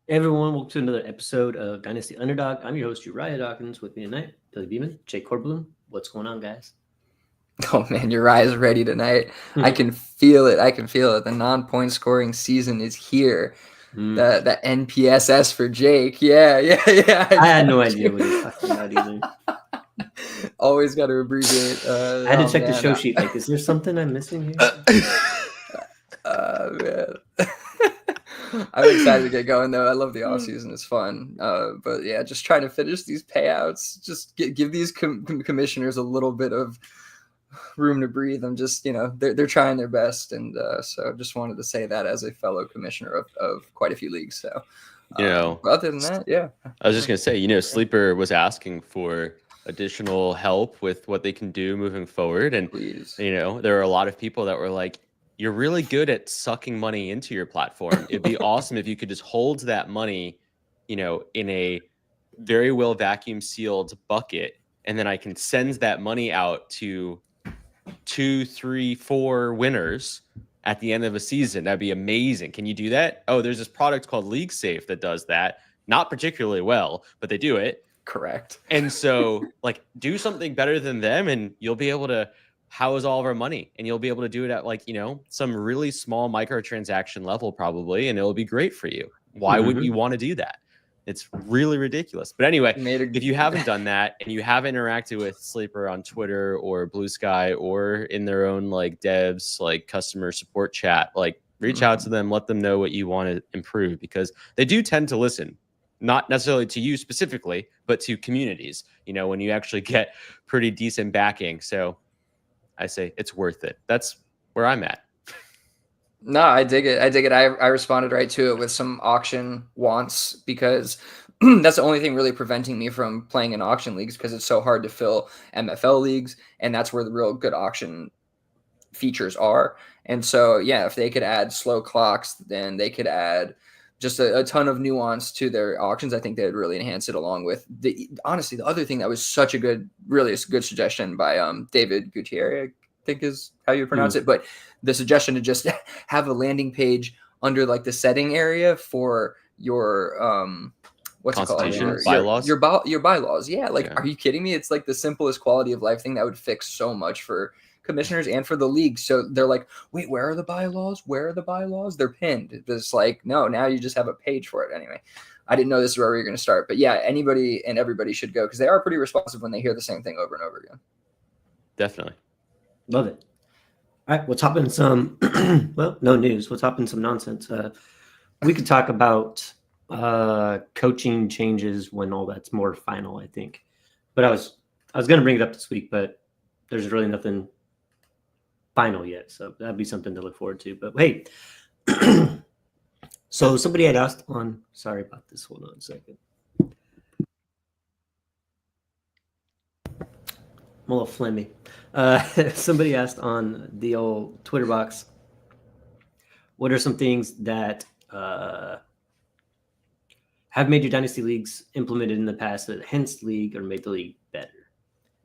Hey everyone, welcome to another episode of Dynasty Underdog. I'm your host, Uriah Dawkins. With me tonight, Billy Beeman, Jake Corbloom. What's going on, guys? Oh man, Uriah's ready tonight. I can feel it. I can feel it. The non-point scoring season is here. The NPSS for Jake. Yeah. I had no idea what he was talking about either. Always got to abbreviate. I had to check the show sheet. Like, is there something I'm missing here? Man. I'm excited to get going though. I love the off season; it's fun. But yeah, just trying to finish these payouts. Just give these commissioners a little bit of room to breathe. I'm just, they're trying their best, and so just wanted to say that as a fellow commissioner of quite a few leagues. So, other than that, yeah. I was just gonna say, Sleeper was asking for additional help with what they can do moving forward, and Please. there are a lot of people that were like, you're really good at sucking money into your platform. It'd be awesome if you could just hold that money, in a very well vacuum sealed bucket, and then I can send that money out to 2, 3, 4 winners at the end of a season. That'd be amazing. Can you do that? Oh, there's this product called League Safe that does that. Not particularly well, but they do it. Correct. And so, do something better than them, and you'll be able to house all of our money, and you'll be able to do it at some really small microtransaction level probably, and it'll be great for you. Why wouldn't you want to do that? It's really ridiculous. But anyway, if you haven't done that and you haven't interacted with Sleeper on Twitter or Blue Sky or in their own devs customer support chat, reach out to them, let them know what you want to improve, because they do tend to listen. Not necessarily to you specifically, but to communities, when you actually get pretty decent backing. So I say it's worth it. That's where I'm at. No, I dig it. I responded right to it with some auction wants, because that's the only thing really preventing me from playing in auction leagues, because it's so hard to fill MFL leagues, and that's where the real good auction features are. And so, yeah, if they could add slow clocks, then they could add just a ton of nuance to their auctions. I think they would really enhance it, along with honestly, the other thing that was such a good suggestion by David Gutierrez, I think is how you pronounce it, but the suggestion to just have a landing page under the setting area for your what's it called? Bylaws? Your bylaws. Yeah. Are you kidding me? It's the simplest quality of life thing that would fix so much for commissioners and for the league. So they're like, wait, where are the bylaws? Where are the bylaws? They're pinned. It's no, now you just have a page for it. Anyway, I didn't know this is where we were going to start, but yeah, anybody and everybody should go, because they are pretty responsive when they hear the same thing over and over again. Definitely. Love it. All right, let's hop in some, no news. Let's hop in some nonsense. We could talk about coaching changes when all that's more final, I think. But I was going to bring it up this week, but there's really nothing final yet. So that'd be something to look forward to. But hey, so somebody had asked on, sorry about this. Hold on a second. I'm a little phlegmy. Somebody asked on the old Twitter box, what are some things that have made your dynasty leagues implemented in the past that enhanced the league or made the league better?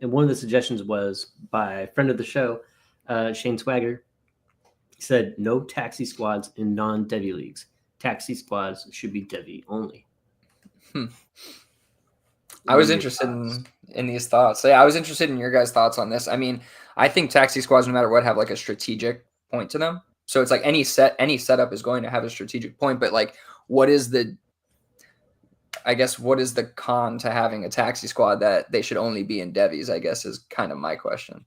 And one of the suggestions was by a friend of the show, Shane Swagger. He said, no taxi squads in non-Devi leagues. Taxi squads should be Devi only. I was interested in these thoughts. Yeah, I was interested in your guys' thoughts on this. I mean, I think taxi squads, no matter what, have a strategic point to them. So it's any setup is going to have a strategic point, but what is the con to having a taxi squad that they should only be in Devis, I guess, is kind of my question.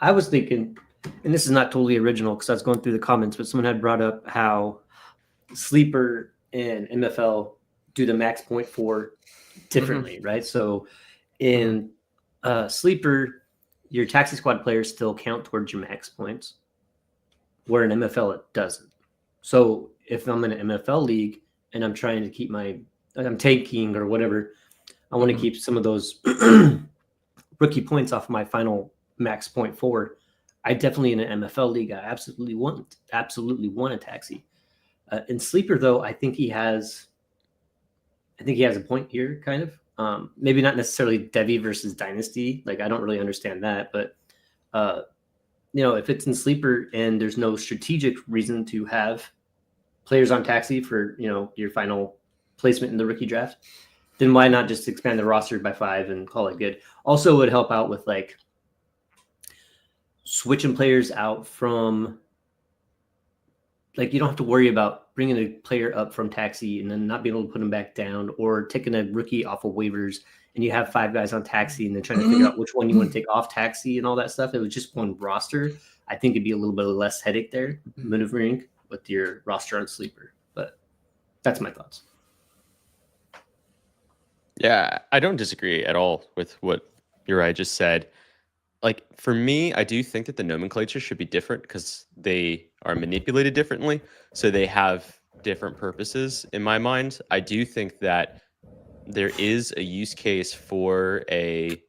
I was thinking, and this is not totally original because I was going through the comments, but someone had brought up how Sleeper and MFL do the max point for differently, right? So in Sleeper, your taxi squad players still count towards your max points, where in MFL it doesn't. So if I'm in an MFL league and I'm trying to keep I'm tanking or whatever, I want to keep some of those rookie points off my final max point forward. I definitely, in an MFL league, I absolutely want a taxi. In Sleeper, though, I think he has a point here, kind of. Maybe not necessarily Devi versus Dynasty. I don't really understand that, but if it's in Sleeper and there's no strategic reason to have players on taxi for, your final placement in the rookie draft, then why not just expand the roster by 5 and call it good? Also would help out with like switching players out from, like, you don't have to worry about bringing a player up from taxi and then not being able to put them back down, or taking a rookie off of waivers and you have 5 guys on taxi and then trying to figure out which one you want to take off taxi and all that stuff. It was just one roster. I think it'd be a little bit less headache there maneuvering with your roster on Sleeper, but that's my thoughts. Yeah, I don't disagree at all with what Uri just said. Like, for me, I do think that the nomenclature should be different because they are manipulated differently. So they have different purposes in my mind. I do think that there is a use case for a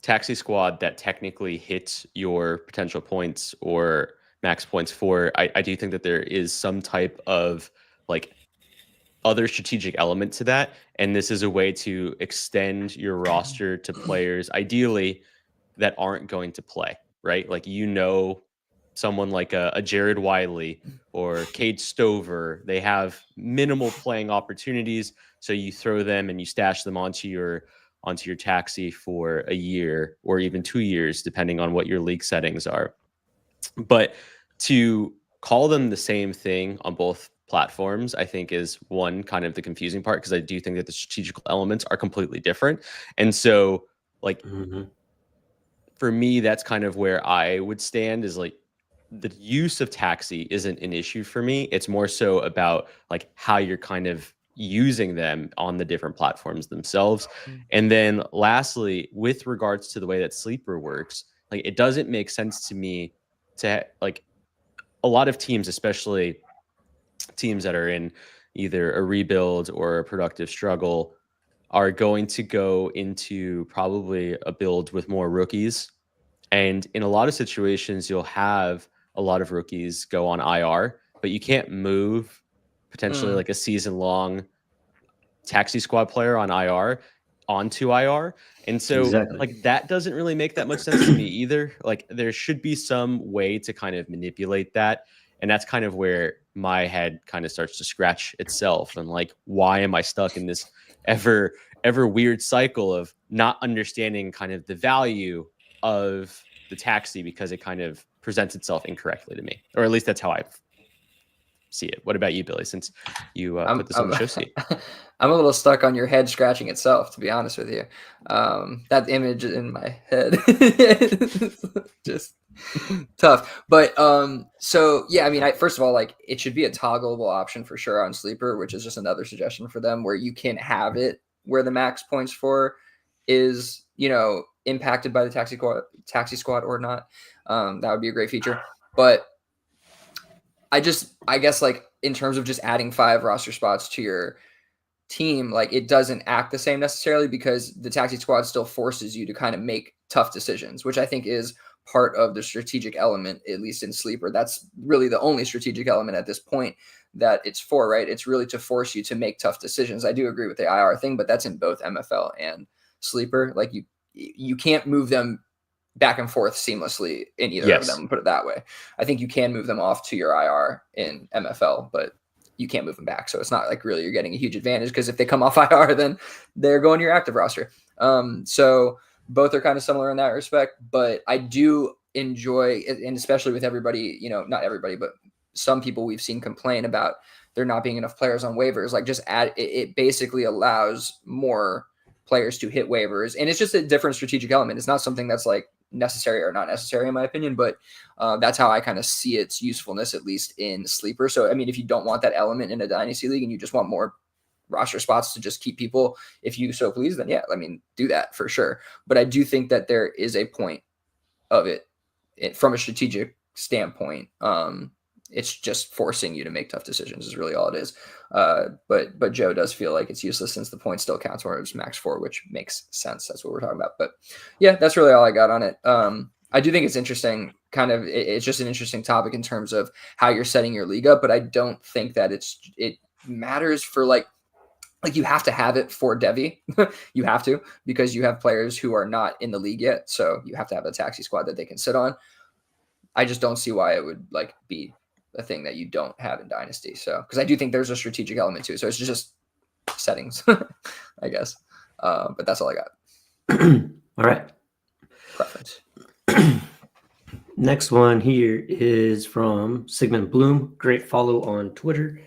taxi squad that technically hits your potential points or max points for. I do think that there is some type of like other strategic element to that. And this is a way to extend your roster to players, ideally, that aren't going to play, right? Like, someone like a Jared Wiley or Cade Stover, they have minimal playing opportunities. So you throw them and you stash them onto your taxi for a year or even 2 years, depending on what your league settings are. But to call them the same thing on both platforms, I think, is one kind of the confusing part, because I do think that the strategical elements are completely different. And so, like, for me, that's kind of where I would stand, is like, the use of taxi isn't an issue for me. It's more so about like how you're kind of using them on the different platforms themselves. And then lastly, with regards to the way that Sleeper works, like, it doesn't make sense to me to like a lot of teams, especially teams that are in either a rebuild or a productive struggle, are going to go into probably a build with more rookies. And in a lot of situations, you'll have a lot of rookies go on IR, but you can't move potentially like a season-long taxi squad player on IR onto IR. And so like, that doesn't really make that much sense to me either. Like, there should be some way to kind of manipulate that. And that's kind of where my head kind of starts to scratch itself. And like, why am I stuck in this ever weird cycle of not understanding kind of the value of the taxi, because it kind of presents itself incorrectly to me, or at least that's how I see it. What about you, Billy, since you put this on the show sheet? I'm a little stuck on your head scratching itself, to be honest with you. That image in my head, just tough. But so yeah, I mean, first of all, like, it should be a toggleable option for sure on Sleeper, which is just another suggestion for them, where you can have it where the max points for is, impacted by the taxi squad or not. That would be a great feature. But I guess, like, in terms of just adding 5 roster spots to your team, like, it doesn't act the same necessarily, because the taxi squad still forces you to kind of make tough decisions, which I think is part of the strategic element, at least in Sleeper. That's really the only strategic element at this point that it's for, right? It's really to force you to make tough decisions. I do agree with the IR thing, but that's in both MFL and Sleeper. Like, you can't move them back and forth seamlessly in either of them, put it that way. I think you can move them off to your IR in MFL, but you can't move them back. So it's not like really you're getting a huge advantage, because if they come off IR, then they're going to your active roster. So both are kind of similar in that respect, but I do enjoy, and especially with everybody, not everybody, but some people we've seen complain about there not being enough players on waivers. Like, just add, it basically allows more players to hit waivers, and it's just a different strategic element. It's not something that's like necessary or not necessary in my opinion, but that's how I kind of see its usefulness, at least in Sleeper. So I mean, if you don't want that element in a dynasty league and you just want more roster spots to just keep people, if you so please, then yeah, I mean, do that for sure. But I do think that there is a point of it from a strategic standpoint. It's just forcing you to make tough decisions is really all it is. But Joe does feel like it's useless since the point still counts where it's max 4, which makes sense. That's what we're talking about. But yeah, that's really all I got on it. I do think it's interesting. Kind of, it's just an interesting topic in terms of how you're setting your league up. But I don't think that it matters for like you have to have it for Devi. You have to, because you have players who are not in the league yet. So you have to have a taxi squad that they can sit on. I just don't see why it would like be a thing that you don't have in Dynasty. So, because I do think there's a strategic element too. So it's just settings, I guess. But that's all I got. All right. Preference. Next one here is from Sigmund Bloom. Great follow on Twitter.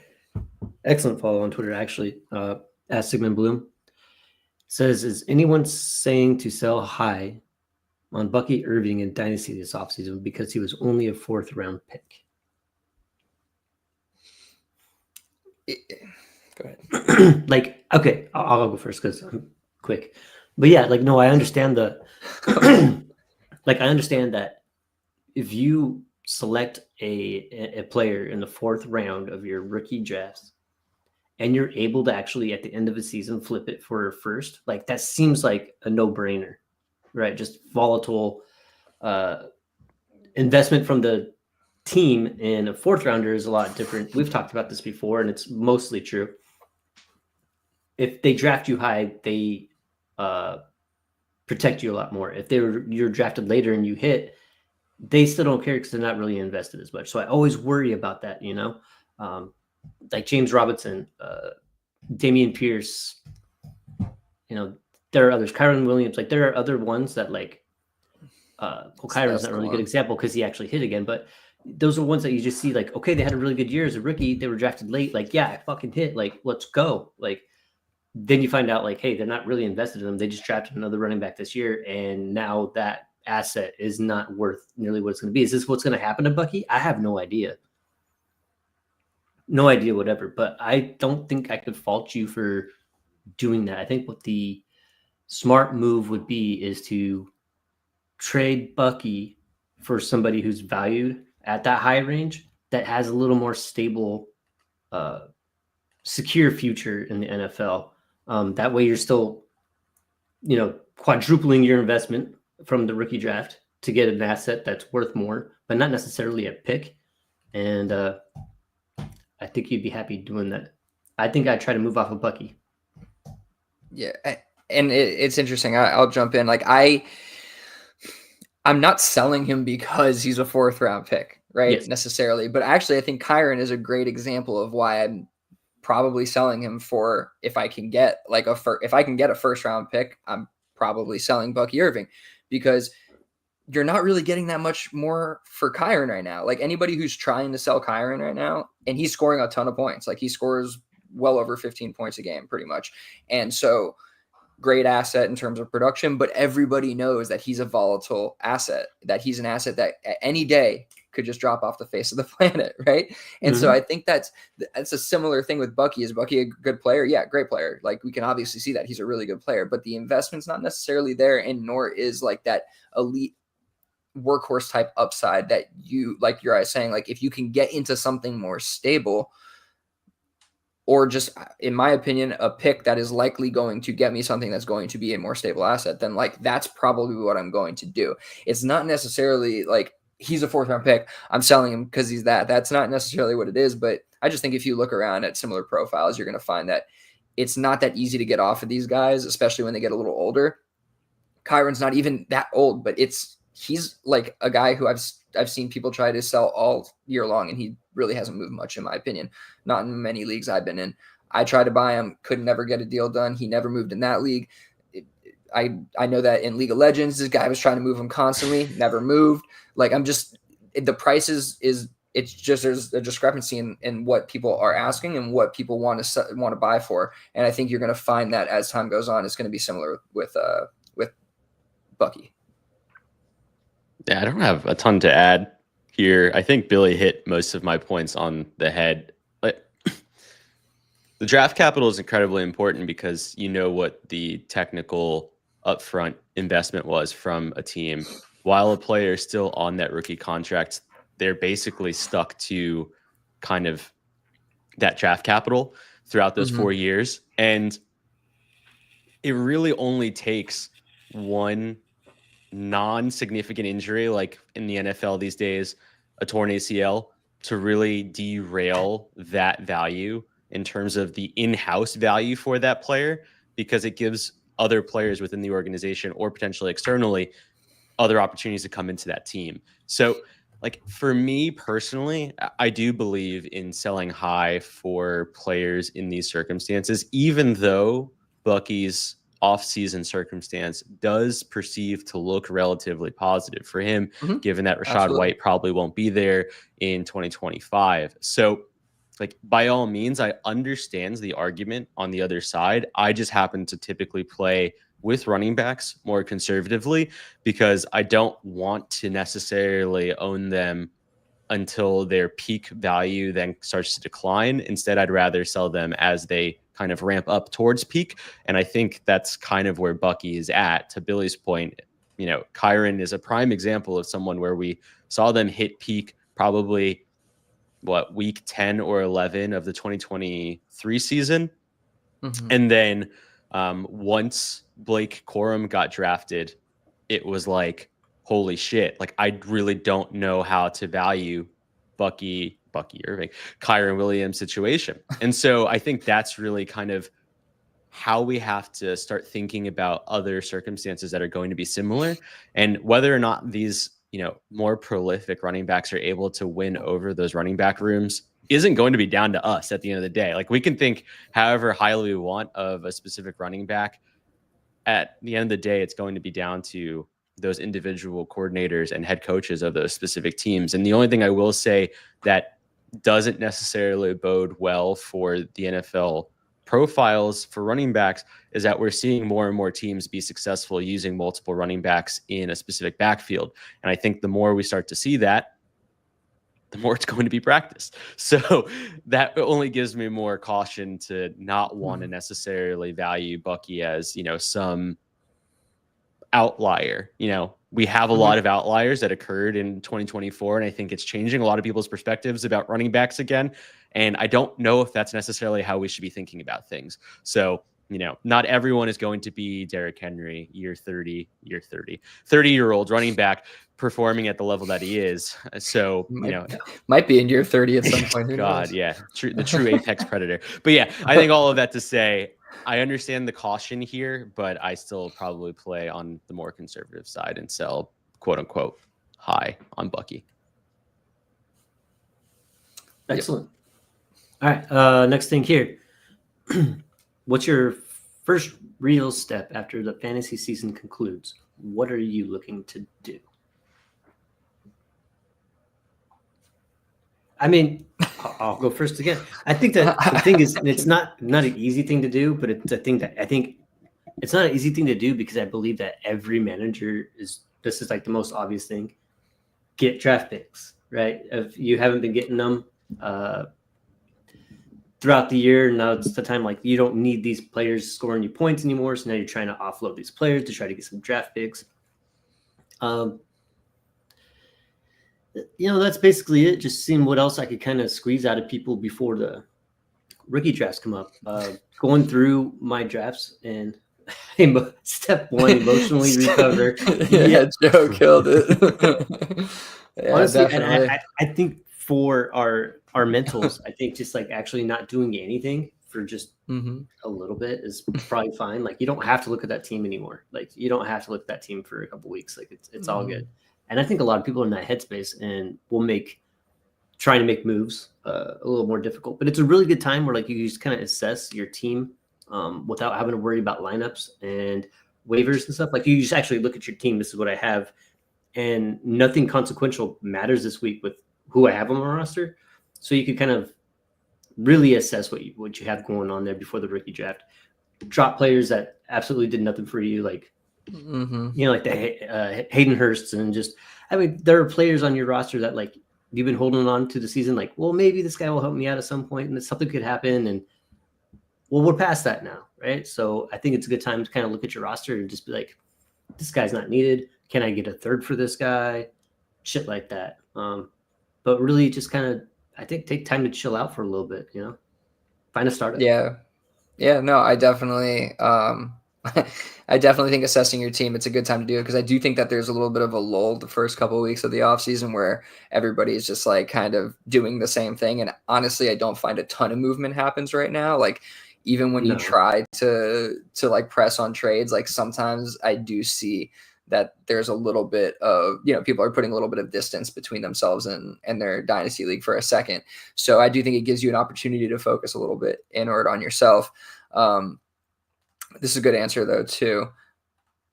Excellent follow on Twitter, actually. At Sigmund Bloom. Says, is anyone saying to sell high on Bucky Irving in Dynasty this offseason because he was only a 4th round pick? Go ahead. Like, okay, I'll go first because I'm quick. But yeah, like, no, I understand like, I understand that if you select a player in the 4th round of your rookie drafts and you're able to actually at the end of the season flip it for a first, like that seems like a no-brainer, right? Just volatile investment from the team, and a 4th rounder is a lot different. We've talked about this before, and it's mostly true. If they draft you high, they protect you a lot more. If you're drafted later and you hit, they still don't care because they're not really invested as much. So I always worry about that, you know, like James Robinson, Damian Pierce, you know, there are others, Kyron Williams, like there are other ones that like, Kyron's not really a good example because he actually hit again, but those are ones that you just see like, okay, they had a really good year as a rookie. They were drafted late. Like, yeah, I fucking hit, like, let's go. Like, then you find out like, hey, they're not really invested in them. They just drafted another running back this year. And now that asset is not worth nearly what it's going to be. Is this what's going to happen to Bucky? I have no idea. No idea, whatever. But I don't think I could fault you for doing that. I think what the smart move would be is to trade Bucky for somebody who's valued at that high range that has a little more stable, secure future in the NFL. That way you're still, you know, quadrupling your investment from the rookie draft to get an asset that's worth more, but not necessarily a pick. And I think you'd be happy doing that. I think I'd try to move off of Bucky. Yeah. And it's interesting. I'll jump in. Like I'm not selling him because he's a 4th round pick, right? Yes. Necessarily. But actually, I think Kyron is a great example of why I'm probably selling him for, if I can get like a 1st round pick, I'm probably selling Bucky Irving, because you're not really getting that much more for Kyron right now. Like anybody who's trying to sell Kyron right now, and he's scoring a ton of points, like he scores well over 15 points a game pretty much. And so great asset in terms of production, but everybody knows that he's a volatile asset, that he's an asset that at any day could just drop off the face of the planet, right? And so I think that's a similar thing with Bucky. Is Bucky a good player? Yeah, great player. Like we can obviously see that he's a really good player, but the investment's not necessarily there, and nor is like that elite workhorse type upside that you, like you're saying, like if you can get into something more stable, or just, in my opinion, a pick that is likely going to get me something that's going to be a more stable asset, then like that's probably what I'm going to do. It's not necessarily like he's a 4th round pick, I'm selling him because he's that. That's not necessarily what it is. But I just think if you look around at similar profiles, you're going to find that it's not that easy to get off of these guys, especially when they get a little older. Kyron's not even that old, but he's like a guy who I've seen people try to sell all year long, and he really hasn't moved much, in my opinion. Not in many leagues I've been in. I tried to buy him, could never get a deal done. He never moved in that league. I know that in League of Legends, this guy was trying to move him constantly, never moved. Like the price it's just there's a discrepancy in what people are asking and what people want to buy for. And I think you're going to find that as time goes on, it's going to be similar with Bucky. Yeah, I don't have a ton to add here. I think Billy hit most of my points on the head. Like, the draft capital is incredibly important because you know what the technical upfront investment was from a team. While a player is still on that rookie contract, they're basically stuck to kind of that draft capital throughout those 4 years. And it really only takes one non-significant injury, like in the NFL these days, a torn ACL, to really derail that value in terms of the in-house value for that player, because it gives other players within the organization or potentially externally other opportunities to come into that team. So like for me personally, I do believe in selling high for players in these circumstances, even though Bucky's off-season circumstance does perceive to look relatively positive for him, Mhm. given that Rashad Absolutely. White probably won't be there in 2025. So, like, by all means, I understand the argument on the other side. I just happen to typically play with running backs more conservatively because I don't want to necessarily own them until their peak value then starts to decline. Instead, I'd rather sell them as they kind of ramp up towards peak. And I think that's kind of where Bucky is at. To Billy's point, Kyren is a prime example of someone where we saw them hit peak probably week 10 or 11 of the 2023 season. And then once Blake Corum got drafted, it was like, holy shit. Like, I really don't know how to value Bucky Irving, Kyren Williams situation. And so I think that's really kind of how we have to start thinking about other circumstances that are going to be similar, and whether or not these, more prolific running backs are able to win over those running back rooms isn't going to be down to us at the end of the day. Like, we can think however highly we want of a specific running back. At the end of the day, it's going to be down to those individual coordinators and head coaches of those specific teams. And the only thing I will say that doesn't necessarily bode well for the NFL profiles for running backs is that we're seeing more and more teams be successful using multiple running backs in a specific backfield. And I think the more we start to see that, the more it's going to be practiced. So that only gives me more caution to not want to necessarily value Bucky as, some outlier. We have a lot of outliers that occurred in 2024, and I think it's changing a lot of people's perspectives about running backs again. And I don't know if that's necessarily how we should be thinking about things. So, not everyone is going to be Derrick Henry, 30-year-old running back performing at the level that he is. So, might be in year 30 at some point. God, yeah, the true apex predator. But yeah, I think all of that to say, I understand the caution here, but I still probably play on the more conservative side and sell, quote unquote, high on Bucky. Excellent. All right. Next thing here. What's your first real step after the fantasy season concludes? What are you looking to do? I mean, I'll go first again. I think that the thing is, it's not an easy thing to do, but it's a thing that I think it's not an easy thing to do because I believe that every manager this is like the most obvious thing. Get draft picks, right? If you haven't been getting them throughout the year, now it's the time, like, you don't need these players scoring you points anymore. So now you're trying to offload these players to try to get some draft picks. That's basically it. Just seeing what else I could kind of squeeze out of people before the rookie drafts come up. Going through my drafts and step one, emotionally recover. Yeah, Joe killed it. Yeah, honestly, definitely. and I think for our mentals, I think just like actually not doing anything for just a little bit is probably fine. Like, you don't have to look at that team anymore. Like, you don't have to look at that team for a couple weeks. Like, it's all good. And I think a lot of people are in that headspace and will trying to make moves a little more difficult. But it's a really good time where, like, you just kind of assess your team without having to worry about lineups and waivers and stuff. Like, you just actually look at your team. This is what I have, and nothing consequential matters this week with who I have on my roster. So you could kind of really assess what you have going on there before the rookie draft. Drop players that absolutely did nothing for you, like like the Hayden Hursts, and just, I mean, there are players on your roster that, like, you've been holding on to the season, like, well, maybe this guy will help me out at some point, and something could happen, and well, we're past that now, right? So I think it's a good time to kind of look at your roster and just be like, this guy's not needed. Can I get a third for this guy? Shit like that. But really just kind of, I think, take time to chill out for a little bit, find a startup. Yeah. No, I definitely, I definitely think assessing your team, it's a good time to do it, because I do think that there's a little bit of a lull the first couple of weeks of the offseason where everybody's just like kind of doing the same thing. And honestly, I don't find a ton of movement happens right now. Like, even when you try to like press on trades, like, sometimes I do see that there's a little bit of, people are putting a little bit of distance between themselves and their dynasty league for a second. So I do think it gives you an opportunity to focus a little bit inward on yourself. This is a good answer though, too.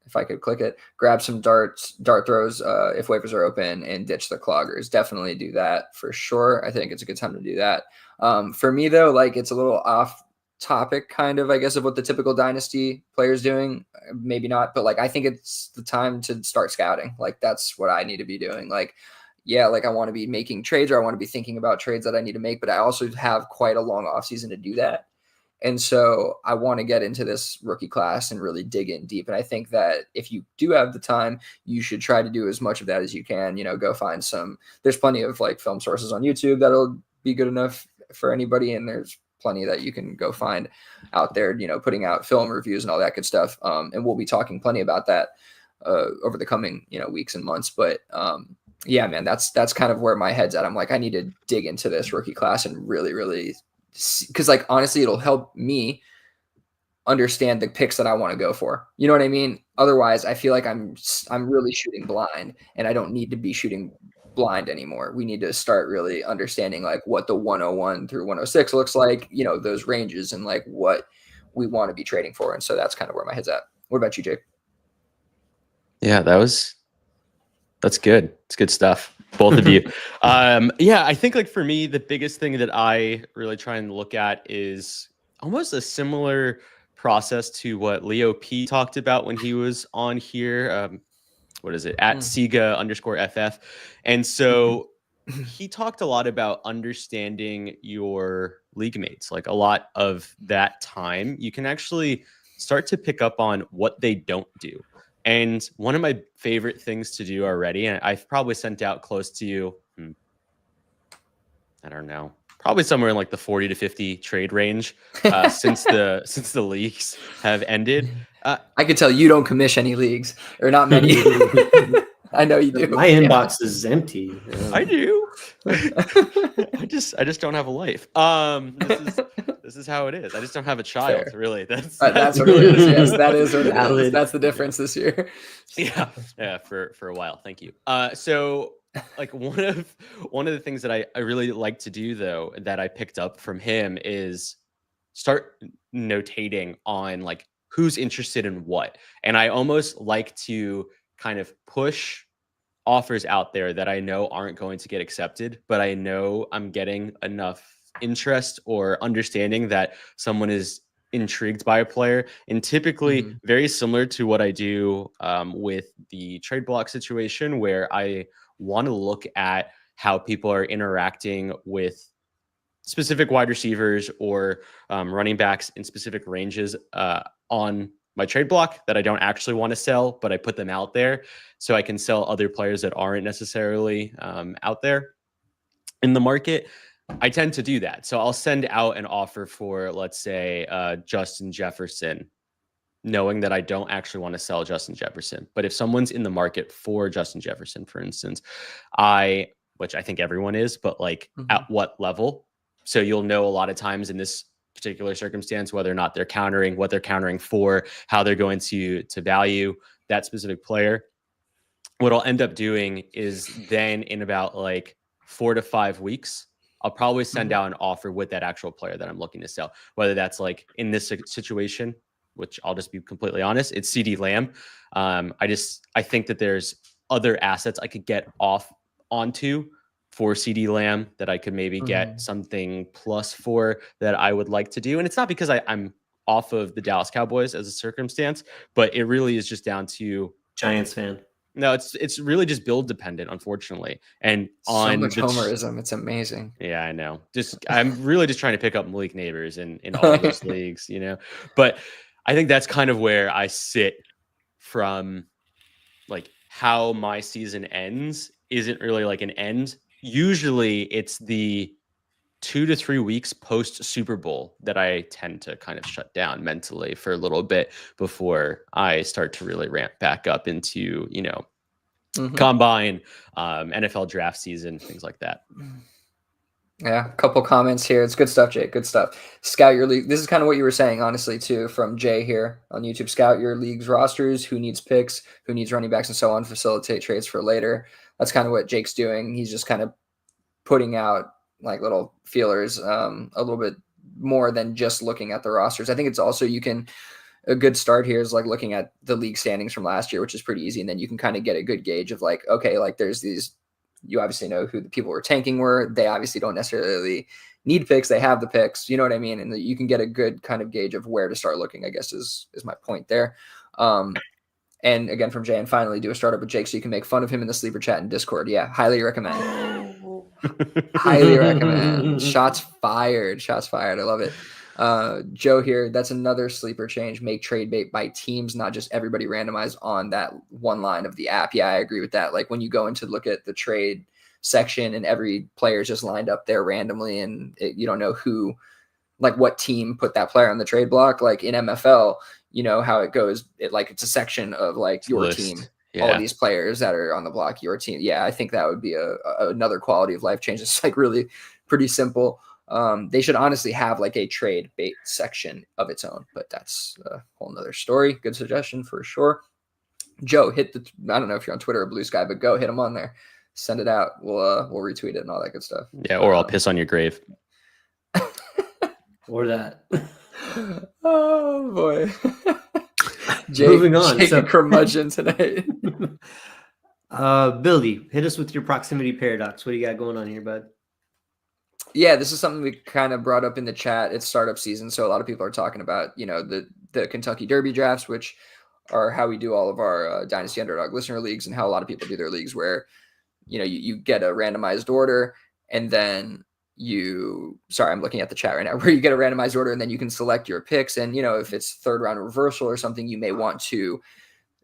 If I could click it, grab some dart throws if waivers are open and ditch the cloggers. Definitely do that for sure. I think it's a good time to do that. For me though, like it's a little off topic kind of, I guess, of what the typical dynasty player's doing. Maybe not, but like I think it's the time to start scouting. Like that's what I need to be doing. Like, yeah, like I want to be making trades, or I want to be thinking about trades that I need to make, but I also have quite a long off season to do that. And so I want to get into this rookie class and really dig in deep. And I think that if you do have the time, you should try to do as much of that as you can. Go find there's plenty of like film sources on YouTube that'll be good enough for anybody. And there's plenty that you can go find out there, putting out film reviews and all that good stuff. And we'll be talking plenty about that over the coming, weeks and months. But yeah, man, that's kind of where my head's at. I'm like, I need to dig into this rookie class and really, really, because like honestly it'll help me understand the picks that I want to go for. You know what I mean? Otherwise I feel like I'm really shooting blind, and I don't need to be shooting blind anymore. We need to start really understanding like what the 101 through 106 looks like, those ranges, and like what we want to be trading for. And so that's kind of where my head's at. What about you, Jake? Yeah, that's good. It's good stuff. Both of you. Yeah, I think like for me, the biggest thing that I really try and look at is almost a similar process to what Leo P talked about when he was on here. What is it? At Sega_FF. And so he talked a lot about understanding your league mates. Like a lot of that time, you can actually start to pick up on what they don't do. And one of my favorite things to do already, and I've probably sent out close to, I don't know, probably somewhere in like the 40 to 50 trade range since the leagues have ended. I could tell you don't commish any leagues, or not many. I know you do. My inbox is empty. I do. I just don't have a life. This is how it is. I just don't have a child. Fair. Really. That's what it is. Yes, that is what it is. That's the difference this year. Yeah. For a while. Thank you. So like one of the things that I really like to do though, that I picked up from him, is start notating on like who's interested in what. And I almost like to kind of push offers out there that I know aren't going to get accepted, but I know I'm getting enough interest or understanding that someone is intrigued by a player. And typically very similar to what I do with the trade block situation, where I want to look at how people are interacting with specific wide receivers or running backs in specific ranges on my trade block that I don't actually want to sell, but I put them out there so I can sell other players that aren't necessarily out there in the market. I tend to do that. So I'll send out an offer for, let's say, Justin Jefferson, knowing that I don't actually want to sell Justin Jefferson. But if someone's in the market for Justin Jefferson, for instance, which I think everyone is, but like at what level? So you'll know a lot of times in this particular circumstance whether or not they're countering, what they're countering for, how they're going to value that specific player. What I'll end up doing is then in about like 4 to 5 weeks, I'll probably send out an offer with that actual player that I'm looking to sell. Whether that's like in this situation, which I'll just be completely honest, it's CeeDee Lamb. I think that there's other assets I could get onto for CeeDee Lamb that I could maybe get something plus for that I would like to do. And it's not because I'm off of the Dallas Cowboys as a circumstance, but it really is just down to Giants fan. No, it's really just build dependent, unfortunately. And on so much homerism, it's amazing. Yeah, I know. I'm really just trying to pick up Malik Neighbors in all those leagues, But I think that's kind of where I sit from, like how my season ends isn't really like an end. Usually it's the 2 to 3 weeks post Super Bowl that I tend to kind of shut down mentally for a little bit before I start to really ramp back up into, combine, NFL draft season, things like that. Yeah, a couple comments here. It's good stuff, Jake. Good stuff. Scout your league. This is kind of what you were saying, honestly, too, from Jay here on YouTube. Scout your league's rosters, who needs picks, who needs running backs, and so on. Facilitate trades for later. That's kind of what Jake's doing. He's just kind of putting out like little feelers, a little bit more than just looking at the rosters. I think it's also a good start here is like looking at the league standings from last year, which is pretty easy, and then you can kind of get a good gauge of like, okay, like there's these. You obviously know who the people who are tanking were. They obviously don't necessarily need picks. They have the picks. You know what I mean? And you can get a good kind of gauge of where to start looking, I guess is my point there. And again, from Jay, and finally do a startup with Jake so you can make fun of him in the sleeper chat and Discord. Yeah, highly recommend. Highly recommend. Shots fired. Shots fired. I love it. Joe here, that's another sleeper change. Make trade bait by teams, not just everybody randomized on that one line of the app. Yeah, I agree with that. Like when you go in to look at the trade section and every player is just lined up there randomly and you don't know who, like what team put that player on the trade block. Like in MFL, you know how it goes. It's a section of like your List. team. Yeah. All these players that are on the block, your team. Yeah, I think that would be another quality of life change. It's like really pretty simple. They should honestly have like a trade bait section of its own, but that's a whole nother story. Good suggestion for sure. Joe, I don't know if you're on Twitter or Blue Sky, but go hit them on there. Send it out. We'll retweet it and all that good stuff. Yeah, or I'll piss on your grave. Or that. Oh boy. Jake, Moving on. Jake curmudgeon tonight. Billy, hit us with your proximity paradox. What do you got going on here, bud? Yeah, this is something we kind of brought up in the chat. It's startup season, so a lot of people are talking about, you know, the Kentucky Derby drafts, which are how we do all of our Dynasty Underdog listener leagues, and how a lot of people do their leagues, where, you know, you get a randomized order, and then I'm looking at the chat right now, where you get a randomized order, and then you can select your picks, and you know, if it's third round reversal or something, you may want to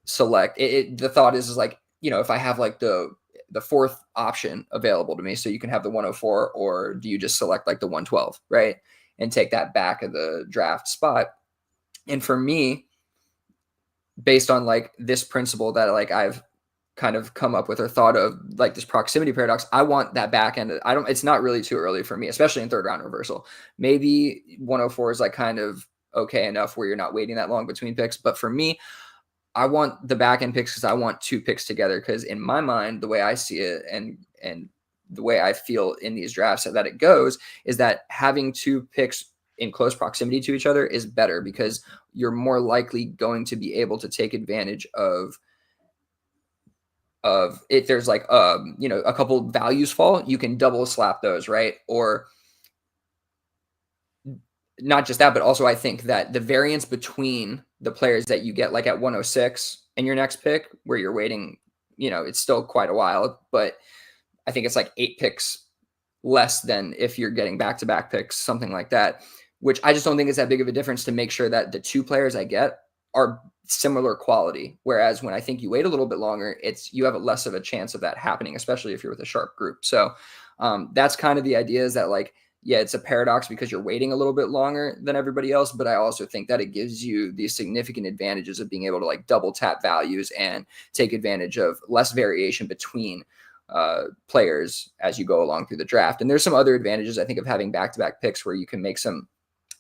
select it. The thought is like, you know, if I have like the fourth option available to me, so you can have the 104, or do you just select like the 112, right? And take that back of the draft spot. And for me, based on like this principle that like I've kind of come up with or thought of, like this proximity paradox, I want that back end. It's not really too early for me, especially in third round reversal. Maybe 104 is like kind of okay enough where you're not waiting that long between picks. But for me, I want the back end picks because I want two picks together. Because in my mind, the way I see it and the way I feel in these drafts that it goes is that having two picks in close proximity to each other is better, because you're more likely going to be able to take advantage of if there's like you know, a couple values fall, you can double slap those, right? Or not just that, but also I think that the variance between the players that you get like at 106 and your next pick, where you're waiting, you know, it's still quite a while, but I think it's like 8 picks less than if you're getting back-to-back picks, something like that, which I just don't think is that big of a difference to make sure that the two players I get are similar quality. Whereas when I think you wait a little bit longer, you have a less of a chance of that happening, especially if you're with a sharp group. So that's kind of the idea, is that like, yeah, it's a paradox because you're waiting a little bit longer than everybody else, but I also think that it gives you the significant advantages of being able to like double tap values and take advantage of less variation between players as you go along through the draft. And there's some other advantages, I think, of having back-to-back picks where you can make some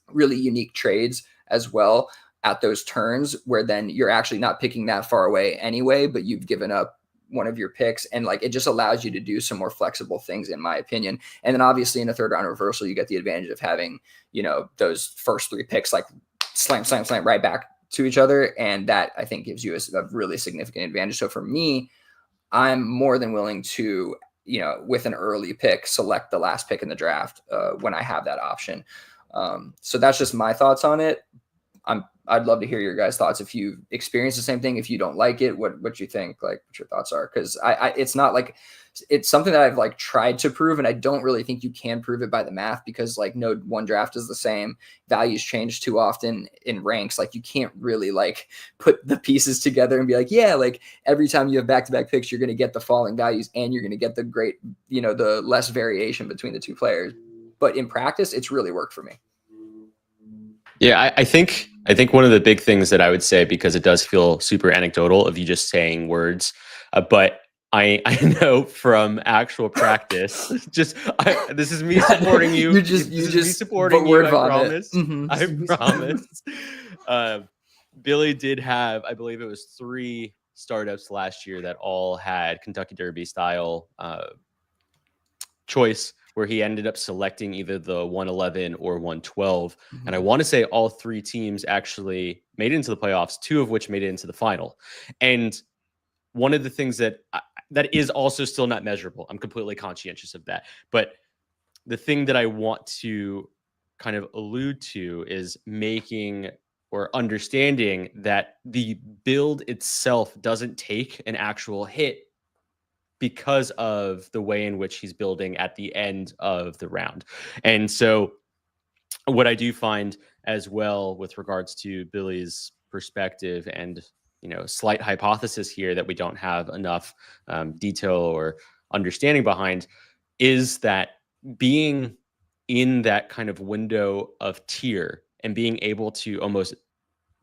really unique trades as well at those turns, where then you're actually not picking that far away anyway, but you've given up one of your picks, and like it just allows you to do some more flexible things, in my opinion. And then obviously in a third round reversal, you get the advantage of having, you know, those first 3 picks like slam right back to each other, and that I think gives you a really significant advantage. So for me, I'm more than willing to, you know, with an early pick, select the last pick in the draft when I have that option. So that's just my thoughts on it. I'd love to hear your guys' thoughts. If you experience the same thing, if you don't like it, what you think, like what your thoughts are. Cause it's not like, it's something that I've like tried to prove, and I don't really think you can prove it by the math, because like no one draft is the same. Values change too often in ranks. Like you can't really like put the pieces together and be like, yeah, like every time you have back-to-back picks, you're going to get the falling values and you're going to get the great, you know, the less variation between the two players. But in practice, it's really worked for me. Yeah, I think one of the big things that I would say, because it does feel super anecdotal of you just saying words, but I know from actual practice. This is me supporting you. You This is me just supporting word you. I vomit. promise. Mhm. I promise. Billy did have, I believe it was 3 startups last year that all had Kentucky Derby style choice, where he ended up selecting either the 111 or 112. And I want to say all 3 teams actually made it into the playoffs, 2 of which made it into the final. And one of the things that is also still not measurable, I'm completely conscientious of that. But the thing that I want to kind of allude to is making or understanding that the build itself doesn't take an actual hit because of the way in which he's building at the end of the round. And so what I do find as well with regards to Billy's perspective and, slight hypothesis here that we don't have enough detail or understanding behind, is that being in that kind of window of tier and being able to almost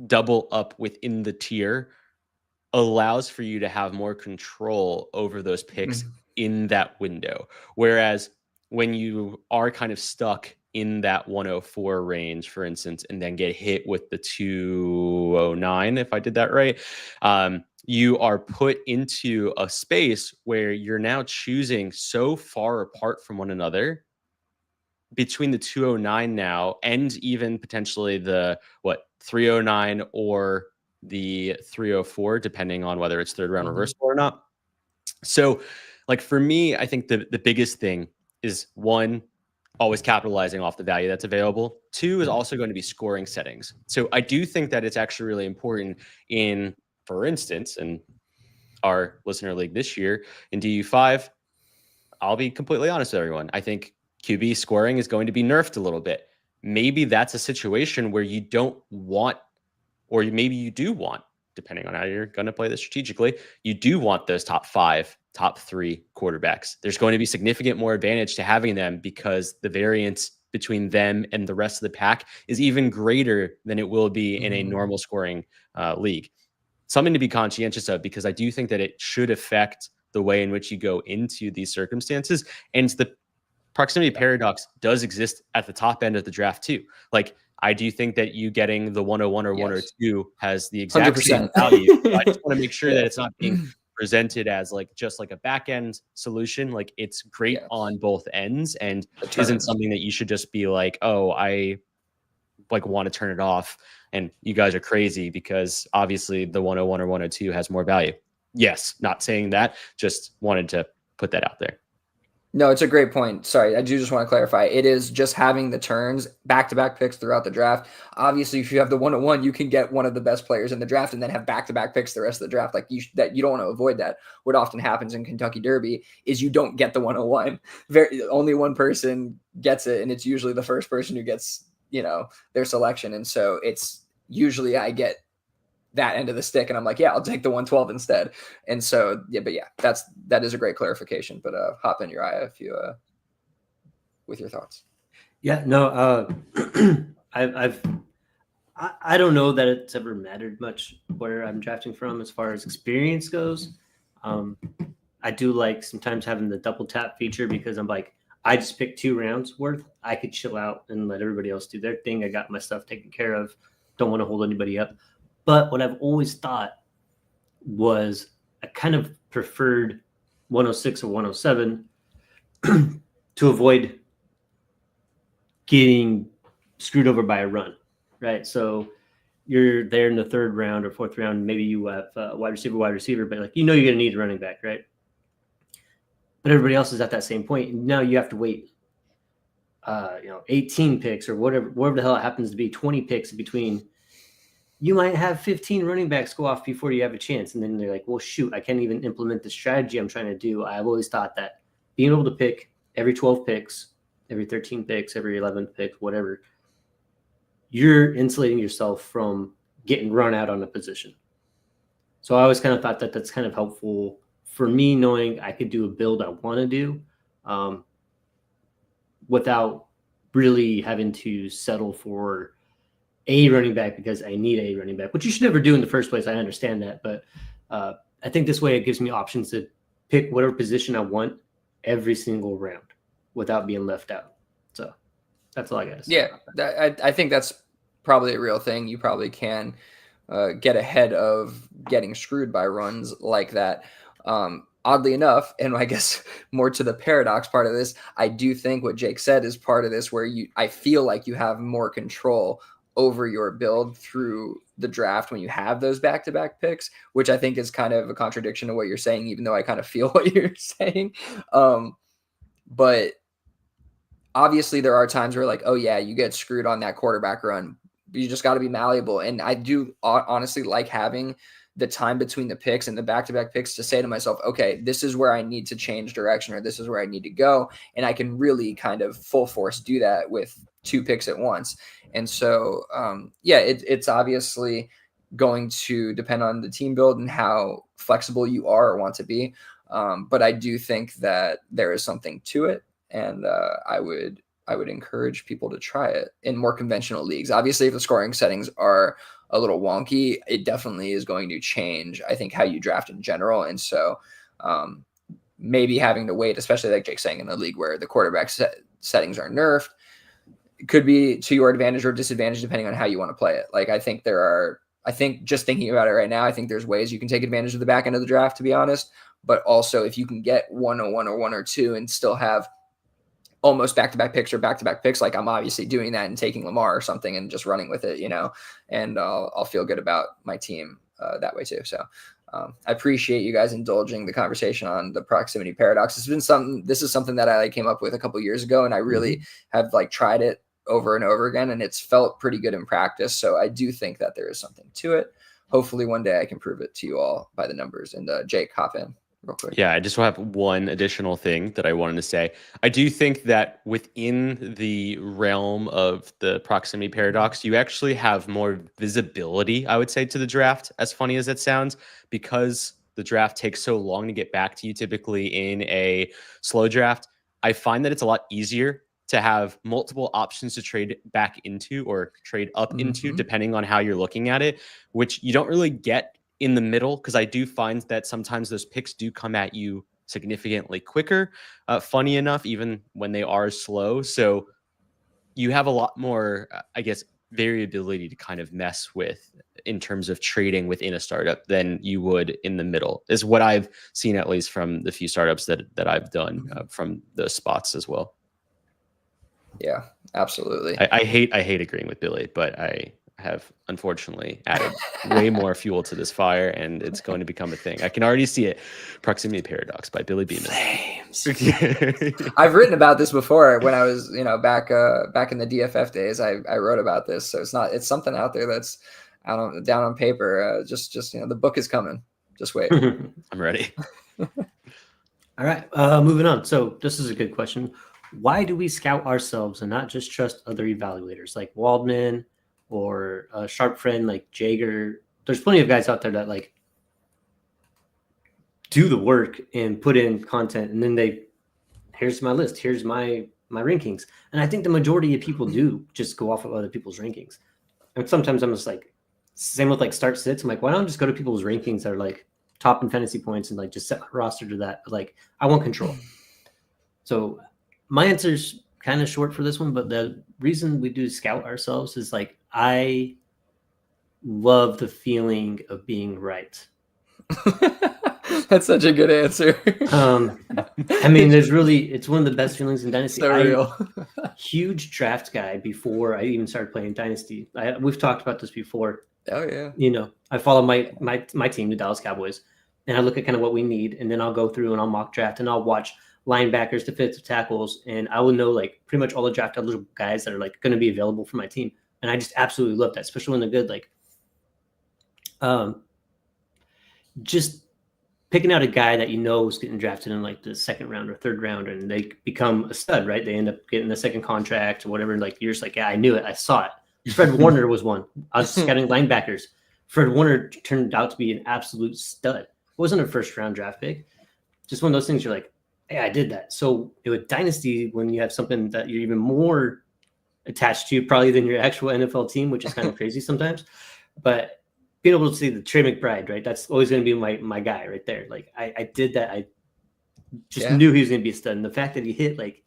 double up within the tier allows for you to have more control over those picks in that window. Whereas when you are kind of stuck in that 104 range, for instance, and then get hit with the 209, if I did that right, you are put into a space where you're now choosing so far apart from one another between the 209 now and even potentially the 309 or the 304, depending on whether it's third round reversal or not. So like for me, I think the biggest thing is, 1, always capitalizing off the value that's available. 2 is also going to be scoring settings. So I do think that it's actually really important in, for instance, in our listener league this year in DU5, I'll be completely honest with everyone. I think QB scoring is going to be nerfed a little bit. Maybe that's a situation where you don't want, or maybe you do want, depending on how you're going to play this strategically, you do want those top 5, top 3 quarterbacks. There's going to be significant more advantage to having them because the variance between them and the rest of the pack is even greater than it will be in a normal scoring league. Something to be conscientious of, because I do think that it should affect the way in which you go into these circumstances. And the proximity paradox does exist at the top end of the draft too. Like, I do think that you getting the 101 or 102 has the exact 100%. same value. I just want to make sure that it's not being presented as like just like a back end solution. Like, it's great on both ends and isn't something that you should just be like, oh, I like want to turn it off and you guys are crazy because obviously the 101 or 102 has more value. Yes, not saying that, just wanted to put that out there. No, it's a great point. Sorry, I do just want to clarify. It is just having the turns, back-to-back picks throughout the draft. Obviously, if you have the 101, you can get one of the best players in the draft and then have back-to-back picks the rest of the draft. Like, you don't want to avoid that. What often happens in Kentucky Derby is you don't get the 101. Only one person gets it, and it's usually the first person who gets, their selection. And so it's usually I get that end of the stick and I'm like, yeah, I'll take the 112 instead. And so, that is a great clarification, but hop in, Uriah, if you, with your thoughts. Yeah, no, I don't know that it's ever mattered much where I'm drafting from as far as experience goes. I do like sometimes having the double tap feature because I'm like, I just picked 2 rounds worth. I could chill out and let everybody else do their thing. I got my stuff taken care of. Don't want to hold anybody up. But what I've always thought was I kind of preferred 106 or 107 to avoid getting screwed over by a run, right? So you're there in the 3rd round or 4th round. Maybe you have wide receiver, but like, you're going to need a running back, right? But everybody else is at that same point. And now you have to wait, 18 picks or whatever the hell it happens to be, 20 picks in between. You might have 15 running backs go off before you have a chance. And then they're like, well, shoot, I can't even implement the strategy I'm trying to do. I've always thought that being able to pick every 12 picks, every 13 picks, every 11 picks, whatever, you're insulating yourself from getting run out on a position. So I always kind of thought that that's kind of helpful for me, knowing I could do a build I want to do without really having to settle for a running back because I need a running back, which you should never do in the first place. I understand that, but I think this way it gives me options to pick whatever position I want every single round without being left out. So that's all I got to say. Yeah, I think that's probably a real thing. You probably can get ahead of getting screwed by runs like that. Oddly enough, and I guess more to the paradox part of this, I do think what Jake said is part of this, where I feel like you have more control over your build through the draft when you have those back-to-back picks, which I think is kind of a contradiction to what you're saying, even though I kind of feel what you're saying. But obviously there are times where like, oh yeah, you get screwed on that quarterback run. You just got to be malleable. And I do honestly like having the time between the picks and the back-to-back picks to say to myself, okay, this is where I need to change direction, or this is where I need to go. And I can really kind of full force do that with 2 picks at once. And so, it's obviously going to depend on the team build and how flexible you are or want to be. But I do think that there is something to it. And I would encourage people to try it in more conventional leagues. Obviously, if the scoring settings are a little wonky, it definitely is going to change, I think, how you draft in general. And so maybe having to wait, especially like Jake's saying, in a league where the quarterback settings are nerfed, it could be to your advantage or disadvantage depending on how you want to play it. Like, I think just thinking about it right now, I think there's ways you can take advantage of the back end of the draft, to be honest. But also, if you can get 101 or 1 or 2 and still have almost back-to-back picks or back-to-back picks, like I'm obviously doing that and taking Lamar or something and just running with it, and I'll feel good about my team that way too. So I appreciate you guys indulging the conversation on the proximity paradox. This is something that I came up with a couple years ago, and I really have tried it over and over again, and it's felt pretty good in practice. So I do think that there is something to it. Hopefully one day I can prove it to you all by the numbers. And Jake, hop in real quick. Yeah, I just have one additional thing that I wanted to say. I do think that within the realm of the proximity paradox, you actually have more visibility, I would say, to the draft, as funny as it sounds, because the draft takes so long to get back to you, typically in a slow draft. I find that it's a lot easier to have multiple options to trade back into or trade up into, depending on how you're looking at it, which you don't really get in the middle, because I do find that sometimes those picks do come at you significantly quicker, funny enough, even when they are slow. So you have a lot more, I guess, variability to kind of mess with in terms of trading within a startup than you would in the middle, is what I've seen, at least from the few startups that I've done from those spots as well. Yeah, absolutely. I hate agreeing with Billy, but I have unfortunately added way more fuel to this fire, and it's going to become a thing. I can already see it. Proximity Paradox by Billy Beeman. Flames. I've written about this before when I was, back in the DFF days. I wrote about this, so it's something out there that's down on paper. Just the book is coming. Just wait. I'm ready. All right, moving on. So this is a good question. Why do we scout ourselves and not just trust other evaluators like Waldman or a sharp friend like Jager? There's plenty of guys out there that do the work and put in content, and then here's my list, here's my rankings. And I think the majority of people do just go off of other people's rankings. And sometimes I'm just same with start sits. I'm why don't I just go to people's rankings that are top in fantasy points and just set my roster to that? But I want control. So my answer's kind of short for this one, but the reason we do scout ourselves is I love the feeling of being right. That's such a good answer. I mean, it's one of the best feelings in Dynasty. So real. Huge draft guy before I even started playing Dynasty. We've talked about this before. Oh yeah. I follow my team, the Dallas Cowboys, and I look at kind of what we need, and then I'll go through and I'll mock draft and I'll watch linebackers, defensive tackles, and I will know pretty much all the draft eligible guys that are going to be available for my team. And I just absolutely love that, especially when they're good. Just picking out a guy that is getting drafted in the second round or third round, and they become a stud, right? They end up getting the second contract or whatever. You're just yeah, I knew it. I saw it. Fred Warner was one. I was scouting linebackers. Fred Warner turned out to be an absolute stud. It wasn't a first round draft pick. Just one of those things you're hey, I did that. So with Dynasty, when you have something that you're even more attached to probably than your actual NFL team, which is kind of crazy sometimes, but being able to see the Trey McBride, right? That's always going to be my guy right there. I did that. I just knew he was going to be a stud. And the fact that he hit, like,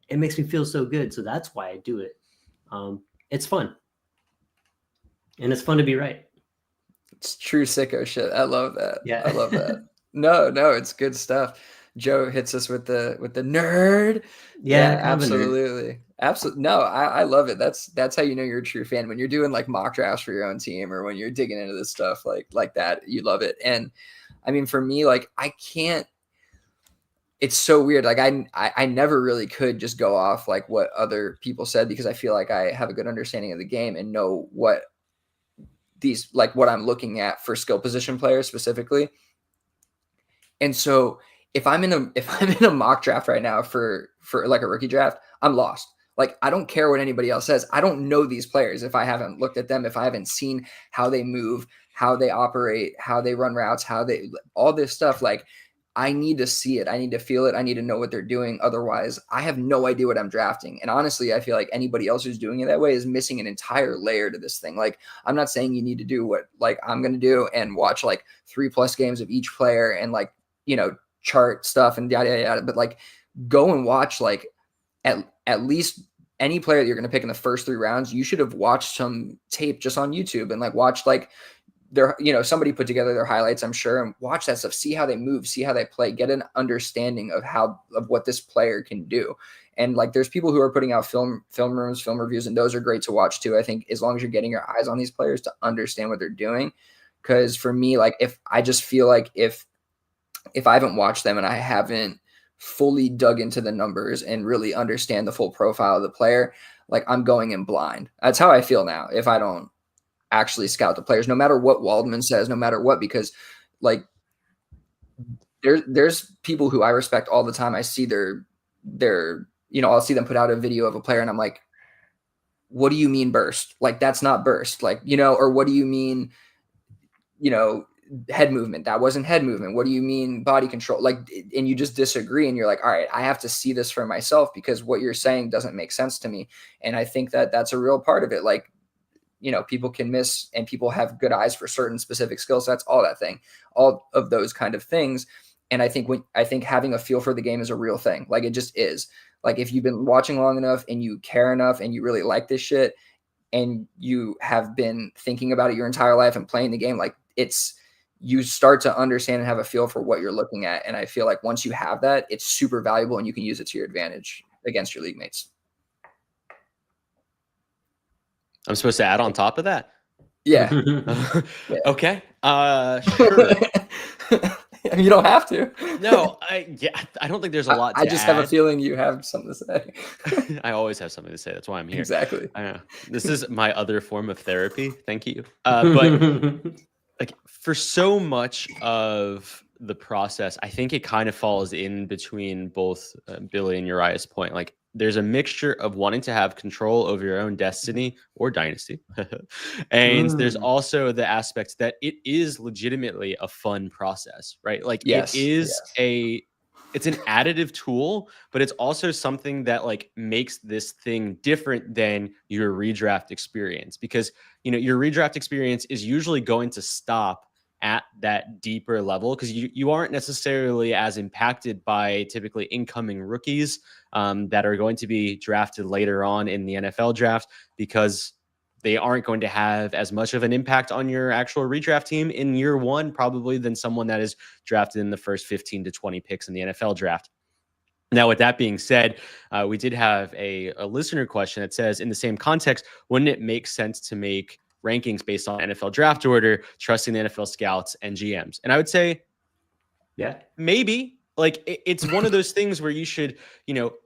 it makes me feel so good. So that's why I do it. It's fun. And it's fun to be right. It's true sicko shit. I love that. Yeah. I love that. No, it's good stuff. Joe hits us with the nerd. Yeah, absolutely. Absolutely. No, I love it. That's how you know you're a true fan, when you're doing like mock drafts for your own team, or when you're digging into this stuff like that. You love it. And I mean, for me, like, I can't. It's so weird. Like I never really could just go off like what other people said, because I feel like I have a good understanding of the game and know what what I'm looking at for skill position players specifically. And so if I'm in a mock draft right now for like a rookie draft, I'm lost. Like, I don't care what anybody else says. I don't know these players if I haven't looked at them, if I haven't seen how they move, how they operate, how they run routes, all this stuff. Like, I need to see it. I need to feel it. I need to know what they're doing. Otherwise, I have no idea what I'm drafting. And honestly, I feel like anybody else who's doing it that way is missing an entire layer to this thing. Like, I'm not saying you need to do what like I'm going to do and watch like 3+ games of each player and like, chart stuff and yada, yada, yada. But like, go and watch like at least any player that you're going to pick in the first 3 rounds. You should have watched some tape just on YouTube and like watch like their, somebody put together their highlights, I'm sure, and watch that stuff, see how they move, see how they play, get an understanding of what this player can do. And like, there's people who are putting out film reviews, and those are great to watch too. I think as long as you're getting your eyes on these players to understand what they're doing. Cause for me, like, if I just feel like if I haven't watched them and I haven't fully dug into the numbers and really understand the full profile of the player, like, I'm going in blind. That's how I feel now. If I don't actually scout the players, no matter what Waldman says, no matter what, because like there's people who I respect all the time. I see their, I'll see them put out a video of a player and I'm like, what do you mean burst? Like, that's not burst. Like, or what do you mean, head movement? That wasn't head movement. What do you mean body control? Like, and you just disagree and you're like, all right, I have to see this for myself because what you're saying doesn't make sense to me. And I think that that's a real part of it. Like, people can miss, and people have good eyes for certain specific skill sets, all of those kind of things. And I think having a feel for the game is a real thing. Like, it just is. Like, if you've been watching long enough and you care enough and you really like this shit and you have been thinking about it your entire life and playing the game, like, you start to understand and have a feel for what you're looking at. And I feel like once you have that, it's super valuable and you can use it to your advantage against your league mates. I'm supposed to add on top of that? Yeah. Yeah. Okay. Sure. You don't have to. No, I don't think there's a lot to I just add. have a feeling you have something to say. I always have something to say. That's why I'm here. Exactly. I know. This is my other form of therapy. Thank you. But like, for so much of the process, I think it kind of falls in between both Billy and Uriah's point. Like, there's a mixture of wanting to have control over your own destiny or dynasty. And there's also the aspect that it is legitimately a fun process, right? Like, yes, it is it's an additive tool, but it's also something that like makes this thing different than your redraft experience, because your redraft experience is usually going to stop at that deeper level because you aren't necessarily as impacted by typically incoming rookies that are going to be drafted later on in the NFL draft, because they aren't going to have as much of an impact on your actual redraft team in year one, probably, than someone that is drafted in the first 15 to 20 picks in the NFL draft. Now, with that being said, we did have a listener question that says, in the same context, wouldn't it make sense to make rankings based on NFL draft order, trusting the NFL scouts and GMs? And I would say, yeah, maybe. Like, it's one of those things where you should,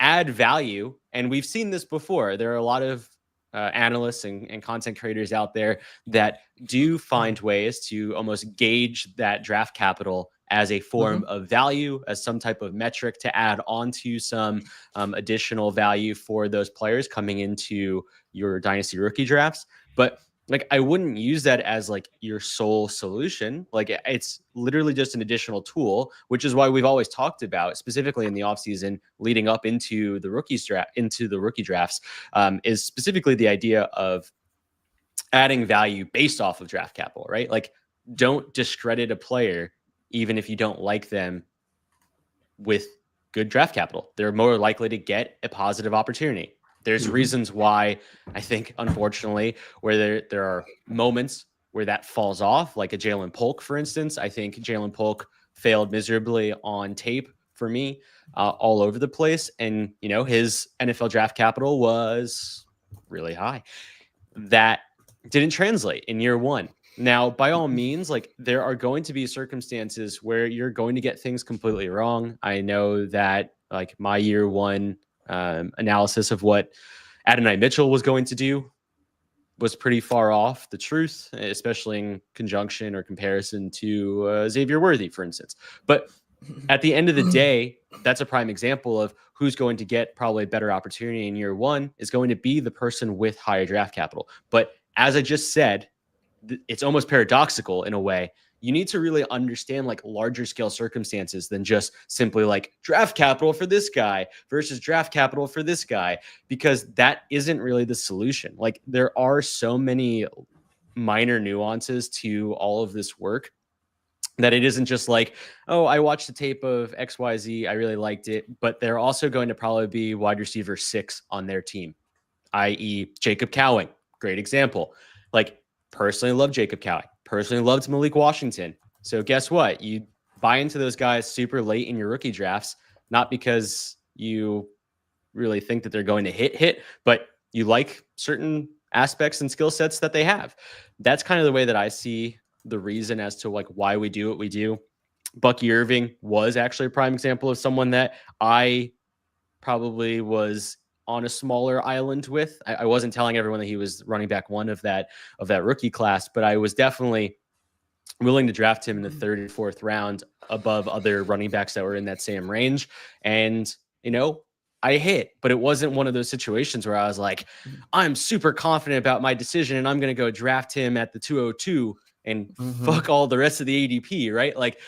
add value. And we've seen this before. There are a lot of analysts and content creators out there that do find ways to almost gauge that draft capital as a form of value, as some type of metric to add onto some additional value for those players coming into your dynasty rookie drafts. But like, I wouldn't use that as like your sole solution. Like, it's literally just an additional tool, which is why we've always talked about, specifically in the offseason leading up into the rookie drafts, is specifically the idea of adding value based off of draft capital, right? Like, don't discredit a player even if you don't like them with good draft capital. They're more likely to get a positive opportunity. There's reasons why I think, unfortunately, where there are moments where that falls off, like a Jalen Polk, for instance. I think Jalen Polk failed miserably on tape for me, all over the place. And, his NFL draft capital was really high. That didn't translate in year one. Now, by all means, like, there are going to be circumstances where you're going to get things completely wrong. I know that, like, my year one analysis of what Adonai Mitchell was going to do was pretty far off the truth, especially in conjunction or comparison to Xavier Worthy, for instance. But at the end of the day, that's a prime example of who's going to get probably a better opportunity in year one is going to be the person with higher draft capital. But as I just said, it's almost paradoxical in a way. You need to really understand like larger scale circumstances than just simply like draft capital for this guy versus draft capital for this guy, because that isn't really the solution. Like, there are so many minor nuances to all of this work that it isn't just like, oh, I watched the tape of XYZ, I really liked it, but they're also going to probably be wide receiver 6 on their team, i.e. Jacob Cowing. Great example. Like, personally love Jacob Cowing. Personally loved Malik Washington. So guess what? You buy into those guys super late in your rookie drafts, not because you really think that they're going to hit, but you like certain aspects and skill sets that they have. That's kind of the way that I see the reason as to like why we do what we do. Bucky Irving was actually a prime example of someone that I probably was on a smaller island with. I wasn't telling everyone that he was running back 1 of that rookie class, but I was definitely willing to draft him in the 3rd and 4th round above other running backs that were in that same range. And, I hit, but it wasn't one of those situations where I was like, I'm super confident about my decision and I'm going to go draft him at the 202 and fuck all the rest of the ADP, right? Like,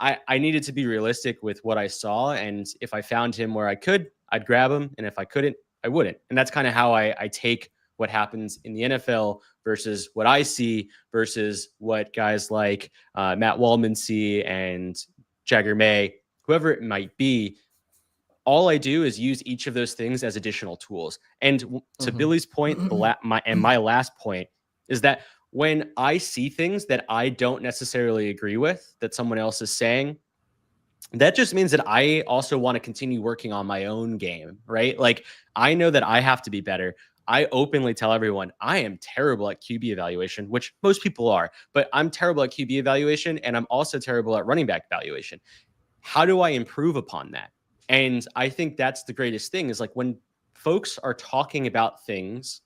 I needed to be realistic with what I saw. And if I found him where I could, I'd grab him. And if I couldn't, I wouldn't. And that's kind of how I take what happens in the NFL versus what I see versus what guys like Matt Wallman see and Jagger May, whoever it might be. All I do is use each of those things as additional tools. And to Billy's point, my last point is that when I see things that I don't necessarily agree with that someone else is saying, that just means that I also want to continue working on my own game, right? Like, I know that I have to be better. I openly tell everyone I am terrible at QB evaluation, which most people are, but I'm terrible at QB evaluation and I'm also terrible at running back evaluation. How do I improve upon that? And I think that's the greatest thing is like when folks are talking about things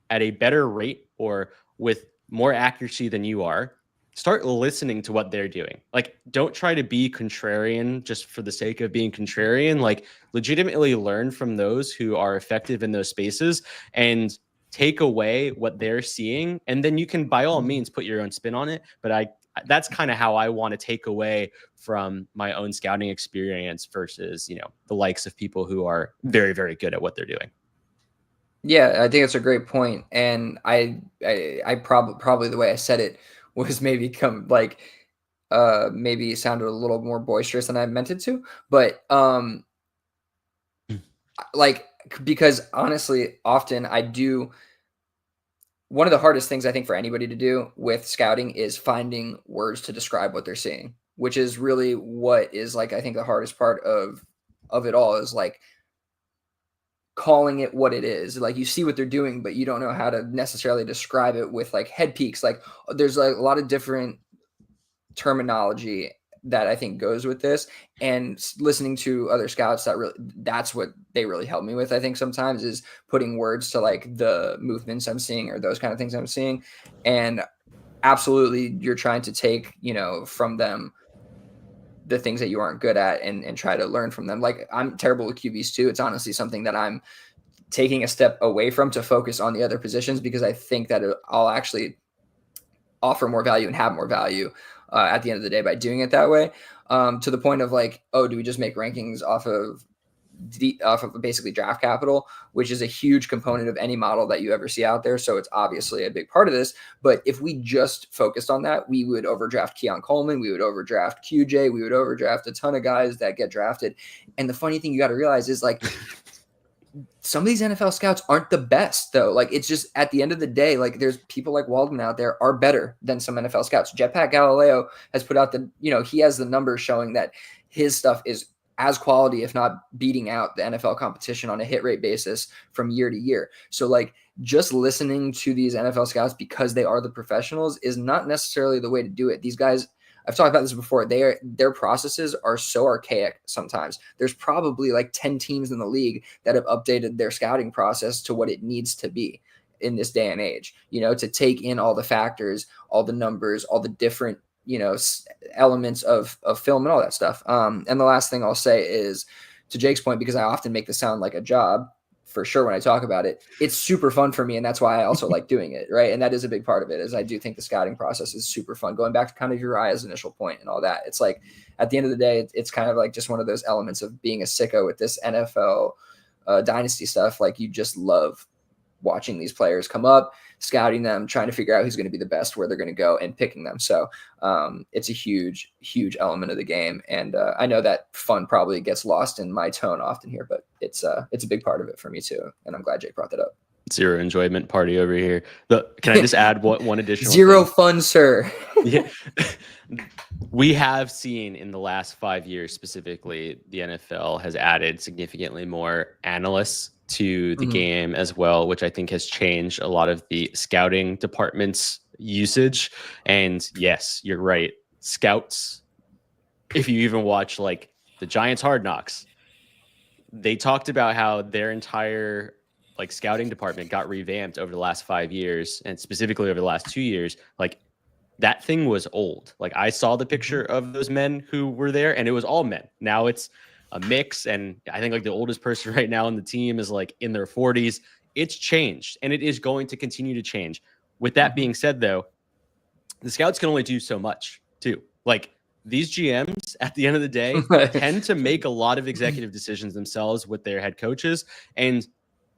at a better rate or with more accuracy than you are, start listening to what they're doing. Like, don't try to be contrarian just for the sake of being contrarian. Like, legitimately learn from those who are effective in those spaces and take away what they're seeing. And then you can, by all means, put your own spin on it. But that's kind of how I want to take away from my own scouting experience versus, the likes of people who are very, very good at what they're doing. Yeah, I think it's a great point. And I probably the way I said it was maybe maybe sounded a little more boisterous than I meant it to, but because honestly, often one of the hardest things I think for anybody to do with scouting is finding words to describe what they're seeing, which is really what is like, I think the hardest part of it all is like calling it what it is. Like, you see what they're doing, but you don't know how to necessarily describe it with like head peaks. Like, there's like a lot of different terminology that I think goes with this, and listening to other scouts that's what they really help me with. I think sometimes is putting words to like the movements I'm seeing or those kind of things I'm seeing. And absolutely, you're trying to take, from them the things that you aren't good at and try to learn from them. Like, I'm terrible with QBs too. It's honestly something that I'm taking a step away from to focus on the other positions, because I think that I'll actually offer more value and have more value at the end of the day by doing it that way. To the point of like, oh, do we just make rankings off of off of basically draft capital, which is a huge component of any model that you ever see out there. So it's obviously a big part of this. But if we just focused on that, we would overdraft Keon Coleman, we would overdraft QJ, we would overdraft a ton of guys that get drafted. And the funny thing you got to realize is like some of these NFL scouts aren't the best though. Like it's just at the end of the day, like there's people like Waldman out there are better than some NFL scouts. Jetpack Galileo has put out he has the numbers showing that his stuff is as quality, if not beating out the NFL competition on a hit rate basis from year to year. So like just listening to these NFL scouts because they are the professionals is not necessarily the way to do it. These guys, I've talked about this before. Their processes are so archaic sometimes. There's probably like 10 teams in the league that have updated their scouting process to what it needs to be in this day and age, to take in all the factors, all the numbers, all the different, elements of film and all that stuff. And the last thing I'll say is to Jake's point, because I often make this sound like a job for sure when I talk about it, it's super fun for me. And that's why I also like doing it. Right. And that is a big part of it, is I do think the scouting process is super fun. Going back to kind of Uriah's initial point and all that, it's like at the end of the day, it's kind of like just one of those elements of being a sicko with this NFL dynasty stuff. Like you just love watching these players come up, scouting them, trying to figure out who's going to be the best, where they're going to go, and picking them. So it's a huge, huge element of the game. And I know that fun probably gets lost in my tone often here, but it's a big part of it for me too. And I'm glad Jake brought that up. Zero enjoyment party over here. Can I just add one additional Zero thing? fun, sir. Yeah. We have seen in the last 5 years specifically, the NFL has added significantly more analysts to the game as well, which I think has changed a lot of the scouting department's usage. And yes, you're right. Scouts, if you even watch like the Giants Hard Knocks, they talked about how their entire like scouting department got revamped over the last 5 years, and specifically over the last 2 years. Like that thing was old. Like I saw the picture of those men who were there, and it was all men. Now it's a mix, and I think like the oldest person right now on the team is like in their 40s. It's changed, and it is going to continue to change. With that being said, though, the scouts can only do so much too. Like these GMs at the end of the day tend to make a lot of executive decisions themselves with their head coaches, and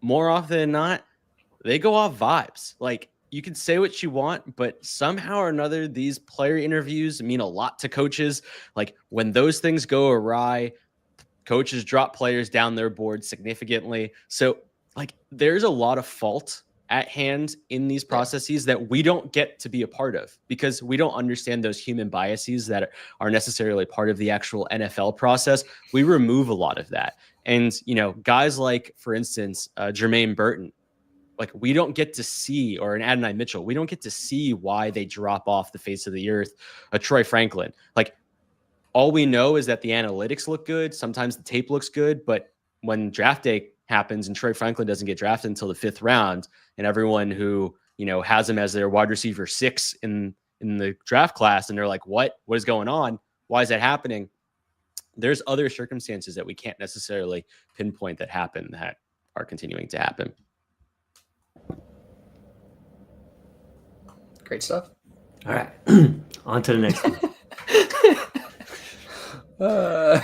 more often than not, they go off vibes. Like you can say what you want, but somehow or another, these player interviews mean a lot to coaches. Like when those things go awry, coaches drop players down their board significantly. So like there's a lot of fault at hand in these processes that we don't get to be a part of because we don't understand those human biases that are necessarily part of the actual NFL process. We remove a lot of that. And, guys like, for instance, Jermaine Burton, like we don't get to see, or an Adonai Mitchell, we don't get to see why they drop off the face of the earth. A Troy Franklin, like all we know is that the analytics look good. Sometimes the tape looks good, but when draft day happens and Troy Franklin doesn't get drafted until the 5th round, and everyone who, has him as their wide receiver 6 in the draft class, and they're like, what is going on? Why is that happening? There's other circumstances that we can't necessarily pinpoint that happen that are continuing to happen. Great stuff. All right. On to the next one.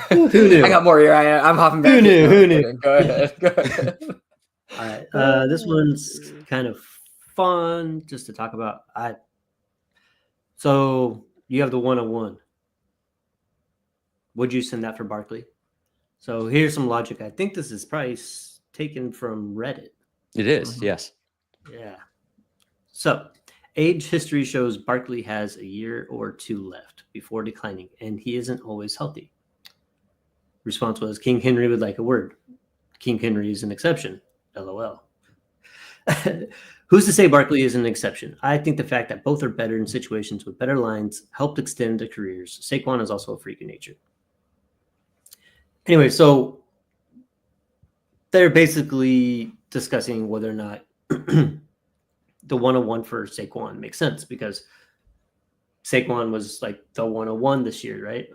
Who knew? I got more here. I'm hopping back. Who knew? Go ahead. All right. This one's kind of fun just to talk about. So you have the 101. Would you send that for Barkley? So here's some logic. I think this is probably taken from Reddit. It is, yes. Yeah. So age history shows Barkley has a year or 2 left before declining, and he isn't always healthy. Response was, King Henry would like a word. King Henry is an exception. LOL. Who's to say Barkley is an exception? I think the fact that both are better in situations with better lines helped extend their careers. Saquon is also a freak of nature. Anyway, so they're basically discussing whether or not the 101 for Saquon makes sense, because Saquon was like the 101 this year, right?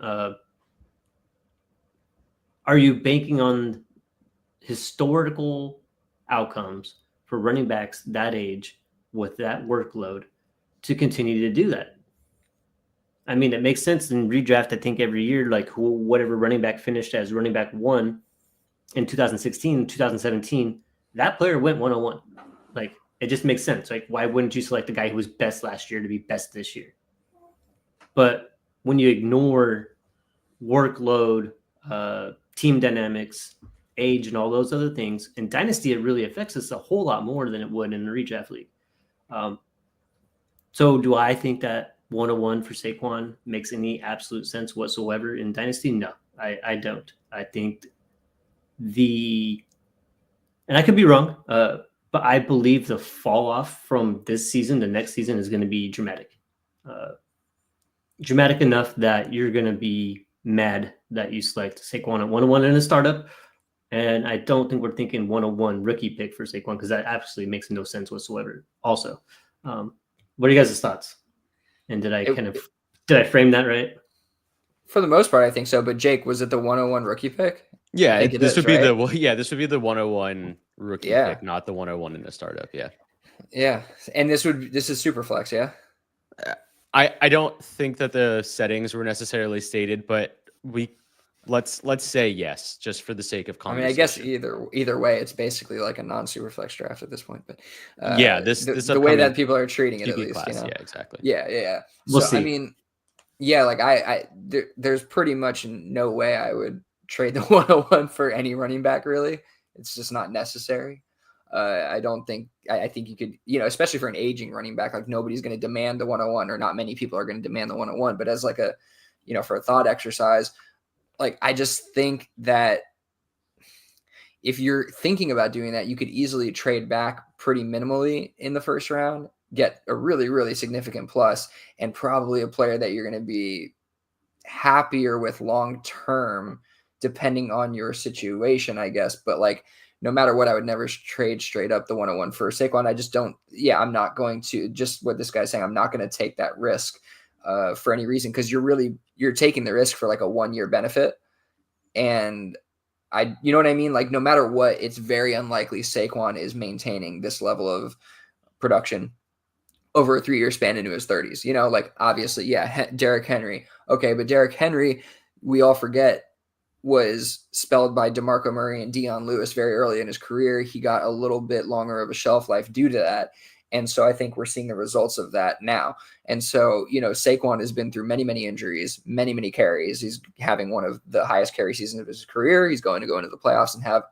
Are you banking on historical outcomes for running backs that age with that workload to continue to do that? I mean, it makes sense in redraft, I think, every year, like whatever running back finished as running back 1 in 2016, 2017, that player went 101. Like, it just makes sense. Like, why wouldn't you select the guy who was best last year to be best this year? But when you ignore workload, team dynamics, age, and all those other things, in Dynasty, it really affects us a whole lot more than it would in a redraft league. So do I think that 101 for Saquon makes any absolute sense whatsoever in Dynasty? No, I don't. I think and I could be wrong, but I believe the fall off from this season to next season is going to be dramatic. Dramatic enough that you're going to be mad that you select Saquon at 101 in a startup. And I don't think we're thinking 101 rookie pick for Saquon, because that absolutely makes no sense whatsoever. Also, what are you guys' thoughts? And did I frame that right? For the most part, I think so. But Jake, was it the 101 rookie pick? Yeah, this would be right? this would be the 101 rookie pick, not the 101 in a startup. Yeah. Yeah. And this is super flex, yeah. I don't think that the settings were necessarily stated, but let's say yes, just for the sake of conversation. I mean, I guess either way, it's basically like a non-super flex draft at this point. But this the way that people are treating it, at least, class, yeah, exactly. Yeah. We'll see. I mean, yeah, like there's pretty much no way I would trade the 101 for any running back, really. It's just not necessary. I don't think I think you could, especially for an aging running back, like nobody's going to demand the 101, or not many people are going to demand the 101. But as like a, for a thought exercise, like I just think that if you're thinking about doing that, you could easily trade back pretty minimally in the first round, get a really, really significant plus, and probably a player that you're going to be happier with long term, depending on your situation, I guess. But like, no matter what, I would never trade straight up the 101 for Saquon. I just don't. Yeah, I'm not going to. Just what this guy's saying, I'm not going to take that risk for any reason, because you're taking the risk for like a 1 year benefit, and you know what I mean? Like, no matter what, it's very unlikely Saquon is maintaining this level of production over a 3 year span into his 30s. Like obviously, yeah, Derrick Henry. Okay, but Derrick Henry, we all forget, was spelled by DeMarco Murray and Dion Lewis very early in his career. He got a little bit longer of a shelf life due to that. And so I think we're seeing the results of that now. And so, Saquon has been through many, many injuries, many, many carries. He's having one of the highest carry seasons of his career. He's going to go into the playoffs and have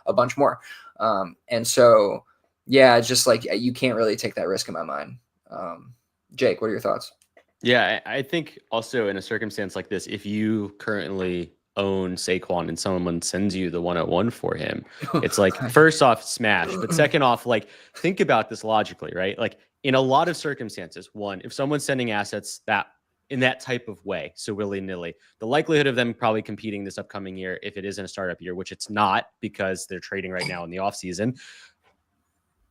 a bunch more. And so, yeah, it's just like you can't really take that risk in my mind. Jake, what are your thoughts? Yeah, I think also in a circumstance like this, if you currently own Saquon and someone sends you the 101 for him, it's like, first off, smash. But second off, like, think about this logically, right? Like, in a lot of circumstances, one, if someone's sending assets that in that type of way, so willy-nilly, the likelihood of them probably competing this upcoming year, if it isn't a startup year, which it's not because they're trading right now in the offseason,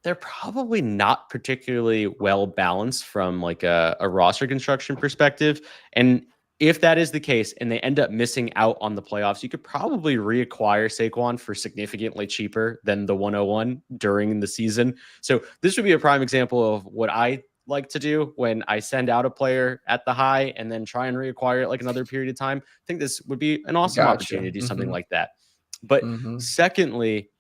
they're probably not particularly well balanced from like a roster construction perspective. And if that is the case and they end up missing out on the playoffs, you could probably reacquire Saquon for significantly cheaper than the 101 during the season. So this would be a prime example of what I like to do when I send out a player at the high and then try and reacquire it like another period of time. I think this would be an awesome opportunity to do something like that. But secondly,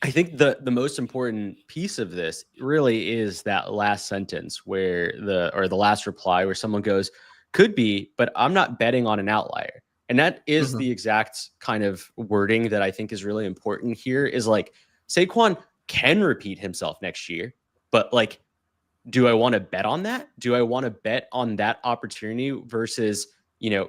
I think the most important piece of this really is that last sentence where the last reply where someone goes, could be, but I'm not betting on an outlier. And that is the exact kind of wording that I think is really important here, is like, Saquon can repeat himself next year, but like, do I want to bet on that? Do I want to bet on that opportunity versus,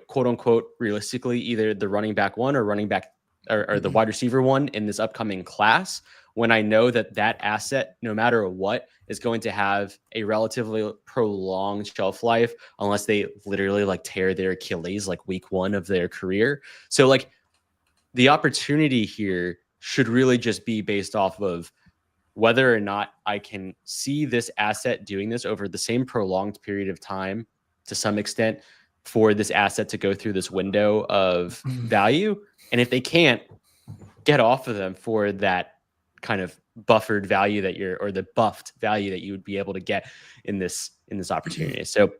quote unquote, realistically, either the running back one or running back or the wide receiver one in this upcoming class, when I know that asset, no matter what, is going to have a relatively prolonged shelf life unless they literally like tear their Achilles like week 1 of their career. So like, the opportunity here should really just be based off of whether or not I can see this asset doing this over the same prolonged period of time to some extent for this asset to go through this window of value. And if they can't, get off of them for that kind of buffered value or the buffed value that you would be able to get in this opportunity. So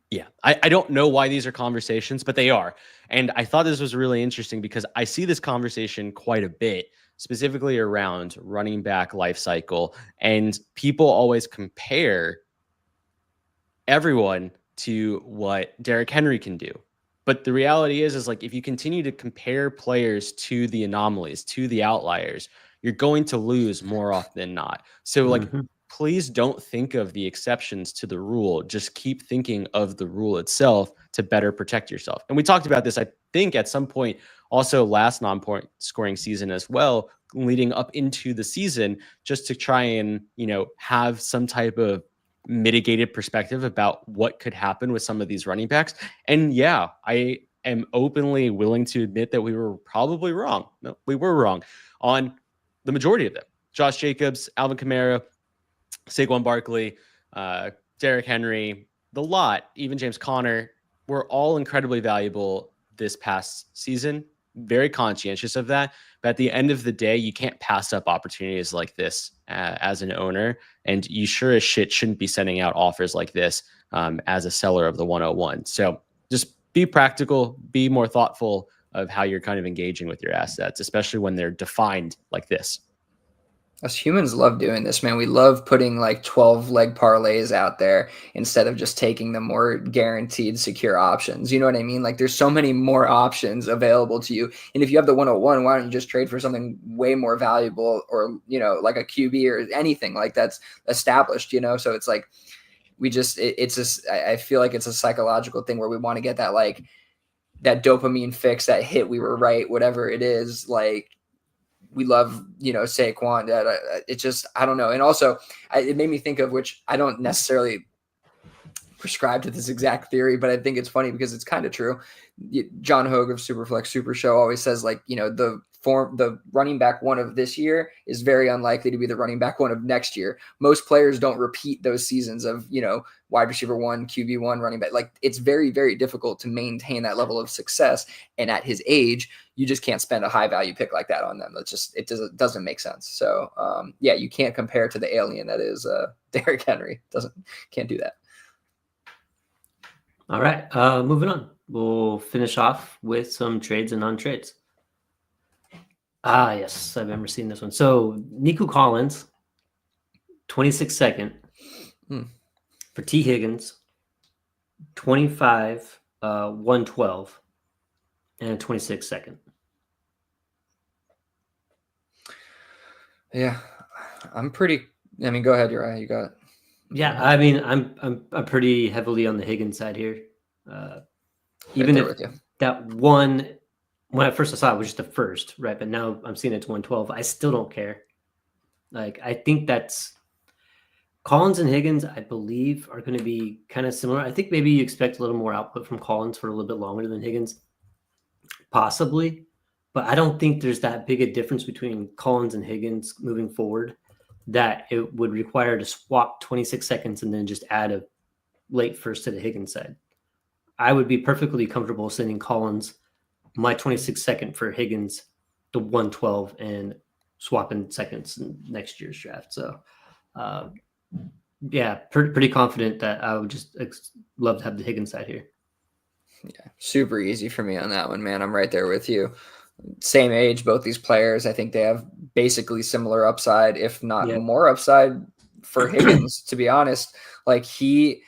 Yeah, I don't know why these are conversations, but they are. And I thought this was really interesting because I see this conversation quite a bit, specifically around running back life cycle. And people always compare everyone to what Derrick Henry can do. But the reality is like if you continue to compare players to the anomalies, to the outliers, you're going to lose more often than not. So like Mhm. please don't think of the exceptions to the rule. Just keep thinking of the rule itself to better protect yourself. And we talked about this, I think, at some point also last non-point scoring season as well, leading up into the season, just to try and, have some type of mitigated perspective about what could happen with some of these running backs. And yeah, I am openly willing to admit that we were probably wrong. No, we were wrong on the majority of them. Josh Jacobs, Alvin Kamara, Saquon Barkley, Derrick Henry, the lot, even James Conner, were all incredibly valuable this past season. Very conscientious of that. But at the end of the day, you can't pass up opportunities like this as an owner. And you sure as shit shouldn't be sending out offers like this as a seller of the 101. So just be practical, be more thoughtful of how you're kind of engaging with your assets, especially when they're defined like this. Us humans love doing this, man. We love putting like 12 leg parlays out there instead of just taking the more guaranteed secure options. You know what I mean? Like there's so many more options available to you. And if you have the 101, why don't you just trade for something way more valuable or, like a QB or anything like that's established, So it's like I feel like it's a psychological thing where we want to get that like that dopamine fix, that hit, we were right, whatever it is, like we love, Saquon. It just, I don't know. And also, it made me think of, which I don't necessarily prescribe to this exact theory, but I think it's funny because it's kind of true. John Hogue of Superflex Super Show always says, like, the running back one of this year is very unlikely to be the running back one of next year. Most players don't repeat those seasons of, wide receiver one, QB one, running back. Like it's very, very difficult to maintain that level of success. And at his age, you just can't spend a high value pick like that on them. It doesn't make sense. So yeah, you can't compare to the alien that is Derrick Henry. Can't do that. All right, moving on. We'll finish off with some trades and non-trades. Yes, I remember seeing this one. So Nico Collins, 26 second for T. Higgins, 25, 112, and 26 second. Yeah, go ahead, Uriah. You got it. Yeah, I mean, I'm pretty heavily on the Higgins side here. Even if that one, when I first saw it was just the first, right? But now I'm seeing it's 112. I still don't care. Like, I think that's Collins and Higgins, I believe, are going to be kind of similar. I think maybe you expect a little more output from Collins for a little bit longer than Higgins, possibly. But I don't think there's that big a difference between Collins and Higgins moving forward that it would require to swap 26 seconds and then just add a late first to the Higgins side. I would be perfectly comfortable sending Collins my 26 second for Higgins, the 112, and swapping seconds in next year's draft. So, yeah, pretty confident that I would just love to have the Higgins side here. Yeah, super easy for me on that one, man. I'm right there with you. Same age, both these players. I think they have basically similar upside, if not more upside for Higgins, to be honest. Like they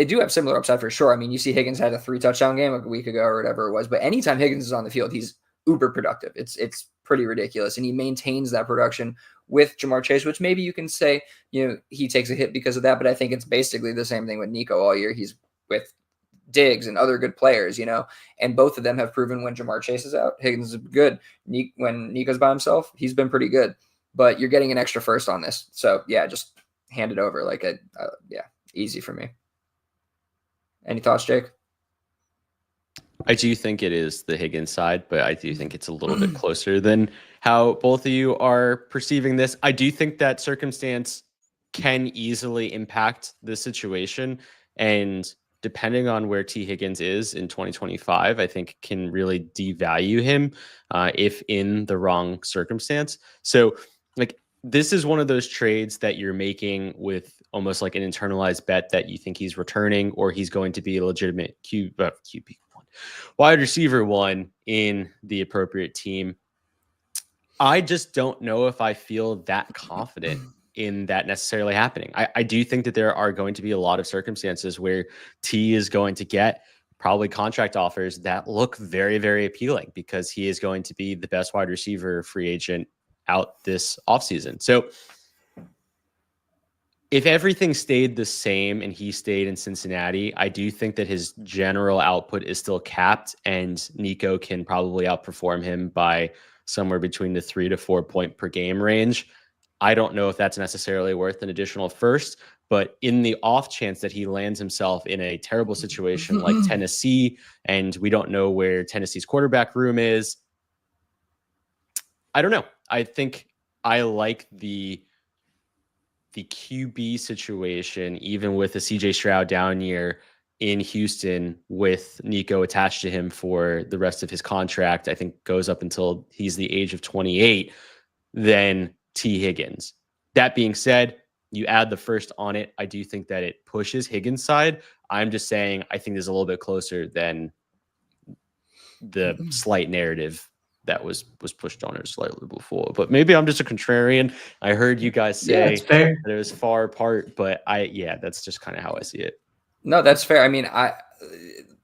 do have similar upside for sure. I mean, you see Higgins had a 3 touchdown game a week ago or whatever it was, but anytime Higgins is on the field, he's uber productive. It's pretty ridiculous. And he maintains that production with Ja'Marr Chase, which maybe you can say, he takes a hit because of that, but I think it's basically the same thing with Nico all year. He's with Diggs and other good players, and both of them have proven when Ja'Marr Chase is out, Higgins is good. When Nico's by himself, he's been pretty good, but you're getting an extra first on this. So yeah, just hand it over. Yeah, easy for me. Any thoughts, Jake? I do think it is the Higgins side, but I do think it's a little bit closer than how both of you are perceiving this. I do think that circumstance can easily impact the situation, and depending on where T. Higgins is in 2025, I think can really devalue him if in the wrong circumstance. So, like, this is one of those trades that you're making with almost like an internalized bet that you think he's returning or he's going to be a legitimate QB1, wide receiver one in the appropriate team. I just don't know if I feel that confident in that necessarily happening. I do think that there are going to be a lot of circumstances where T is going to get probably contract offers that look very, very appealing because he is going to be the best wide receiver free agent out this offseason. So if everything stayed the same and he stayed in Cincinnati, I do think that his general output is still capped and Nico can probably outperform him by somewhere between the 3 to 4 point per game range. I don't know if that's necessarily worth an additional first, but in the off chance that he lands himself in a terrible situation like Tennessee, and we don't know where Tennessee's quarterback room is, I don't know. I think I like the QB situation, even with a CJ Stroud down year in Houston with Nico attached to him for the rest of his contract, I think goes up until he's the age of 28, than T. Higgins. That being said, you add the first on it. I do think that it pushes Higgins' side. I'm just saying I think there's a little bit closer than the slight narrative that was pushed on it slightly before. But maybe I'm just a contrarian. I heard you guys say that it was far apart, but that's just kind of how I see it. No, that's fair. I mean,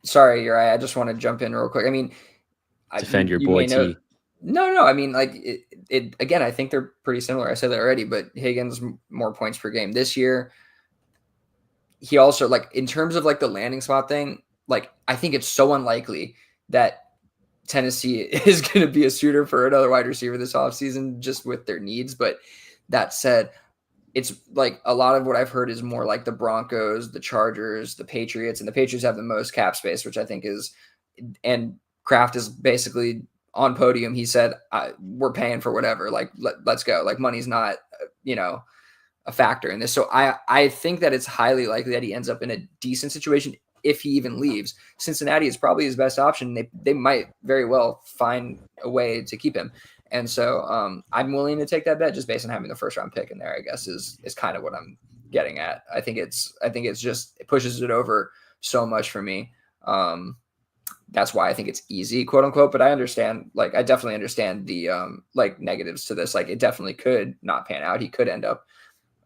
sorry, Uri, I just want to jump in real quick. I mean, defend your boy T. No. I mean, like it again. I think they're pretty similar. I said that already, but Higgins more points per game this year. He also, like, in terms of like the landing spot thing, like I think it's so unlikely that Tennessee is going to be a suitor for another wide receiver this offseason just with their needs. But that said, it's like a lot of what I've heard is more like the Broncos, the Chargers, the Patriots, and the Patriots have the most cap space, which I think is, and Kraft is basically on podium. He said, we're paying for whatever, like, let's go. Like, money's not, a factor in this. So I think that it's highly likely that he ends up in a decent situation if he even leaves. Cincinnati is probably his best option. They might very well find a way to keep him. And so I'm willing to take that bet just based on having the first round pick in there, I guess is kind of what I'm getting at. I think it's just, it pushes it over so much for me. That's why I think it's easy, quote unquote, but I understand, like, I definitely understand the like negatives to this. Like, it definitely could not pan out. He could end up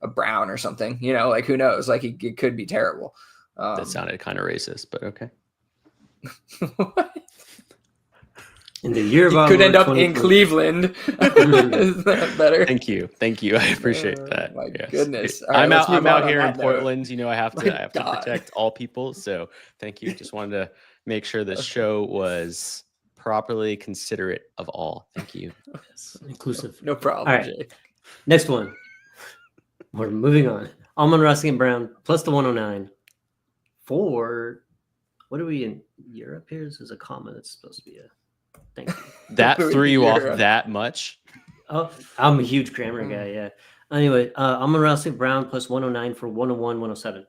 a Brown or something, like, who knows? Like, it could be terrible. That sounded kind of racist, but okay. In the year of he could end up in Cleveland. Is that better? Thank you. I appreciate that. My goodness. Right, I'm out here in Portland. I have to protect all people. So thank you. Just wanted to make sure this show was properly considerate of all. Thank you. Inclusive. No problem. All right. Jake. Next one. We're moving on. Amon-Ra St. Brown plus the 109 for, what are we in Europe here? This is a comma that's supposed to be a thank you. That threw you off that much? Oh, I'm a huge grammar guy, yeah. Anyway, Amon-Ra St. Brown plus 109 for 101, 107.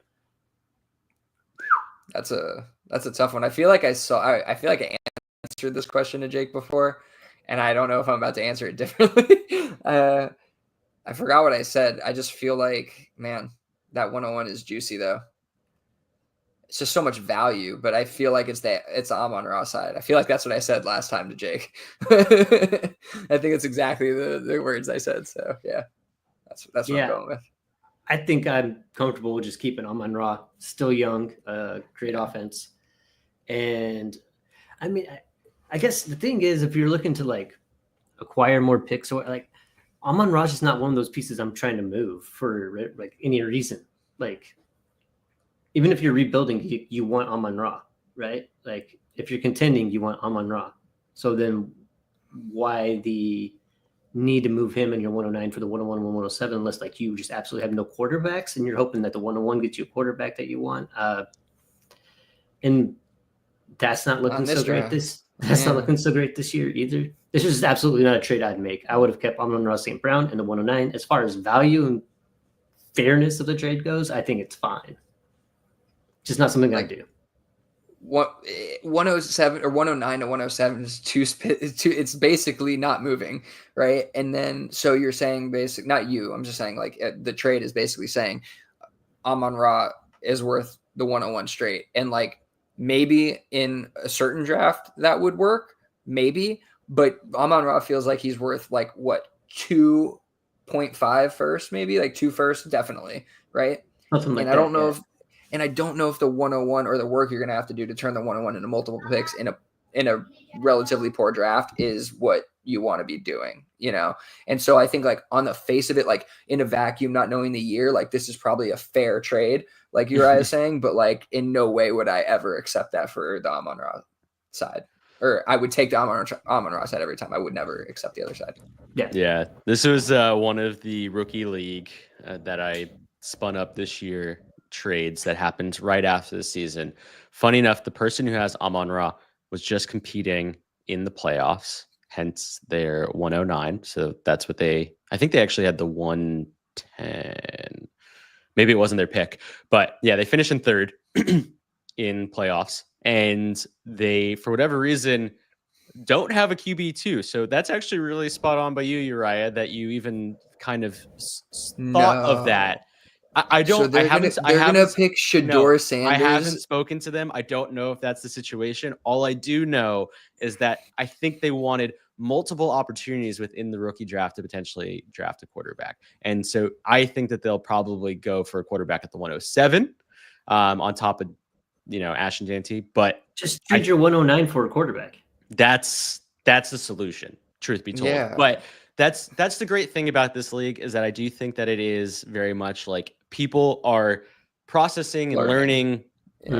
That's a tough one. I feel like I answered this question to Jake before, and I don't know if I'm about to answer it differently. I forgot what I said. I just feel like, man, that 101 is juicy though. It's just so much value, but I feel like it's the Amon-Ra side. I feel like that's what I said last time to Jake. I think it's exactly the words I said. So yeah, that's what I'm going with. I think I'm comfortable with just keeping Amon-Ra. Still young, great offense. And I mean, I guess the thing is, if you're looking to like acquire more picks, or like, Amon-Ra is just not one of those pieces I'm trying to move for like any reason. Like, even if you're rebuilding, you want Amon-Ra, right? Like, if you're contending, you want Amon-Ra. So then why the need to move him in your 109 for the 101 and 107 unless, like, you just absolutely have no quarterbacks and you're hoping that the 101 gets you a quarterback that you want? And that's not looking so great not looking so great this year either. This is absolutely not a trade I'd make. I would have kept Amon-Ra St. Brown in the 109. As far as value and fairness of the trade goes, I think it's fine. Just not something I do. 107 or 109 to 107 is it's basically not moving, right? And then so you're saying not you, I'm just saying like the trade is basically saying Amon-Ra is worth the 101 straight, and like maybe in a certain draft that would work, maybe, but Amon-Ra feels like he's worth like what 2.5 first, maybe like 2 first, definitely, right? Something like And that. I don't know if the 101 or the work you're going to have to do to turn the 101 into multiple picks in a relatively poor draft is what you want to be doing, you know? And so I think like on the face of it, like in a vacuum, not knowing the year, like this is probably a fair trade, like Uriah is saying, but like in no way would I ever accept that for the Amon-Ra side. Or I would take the Amon-Ra side every time. I would never accept the other side. Yeah. This was one of the rookie league that I spun up this year trades that happened right after the season. Funny enough, the person who has Amon-Ra was just competing in the playoffs, hence their 109. So that's what I think they actually had the 110. Maybe it wasn't their pick, but yeah, they finished in third in playoffs, and they, for whatever reason, don't have a QB2. So that's actually really spot on by you, Uriah, that you even kind of thought of that. I don't. So they're gonna pick Shedeur Sanders. I haven't spoken to them. I don't know if that's the situation. All I do know is that I think they wanted multiple opportunities within the rookie draft to potentially draft a quarterback, and so I think that they'll probably go for a quarterback at the 107, on top of Ashton Jeanty. But just trade your 109 for a quarterback. That's the solution, truth be told. Yeah. But that's the great thing about this league is that I do think that it is very much like people are processing and learning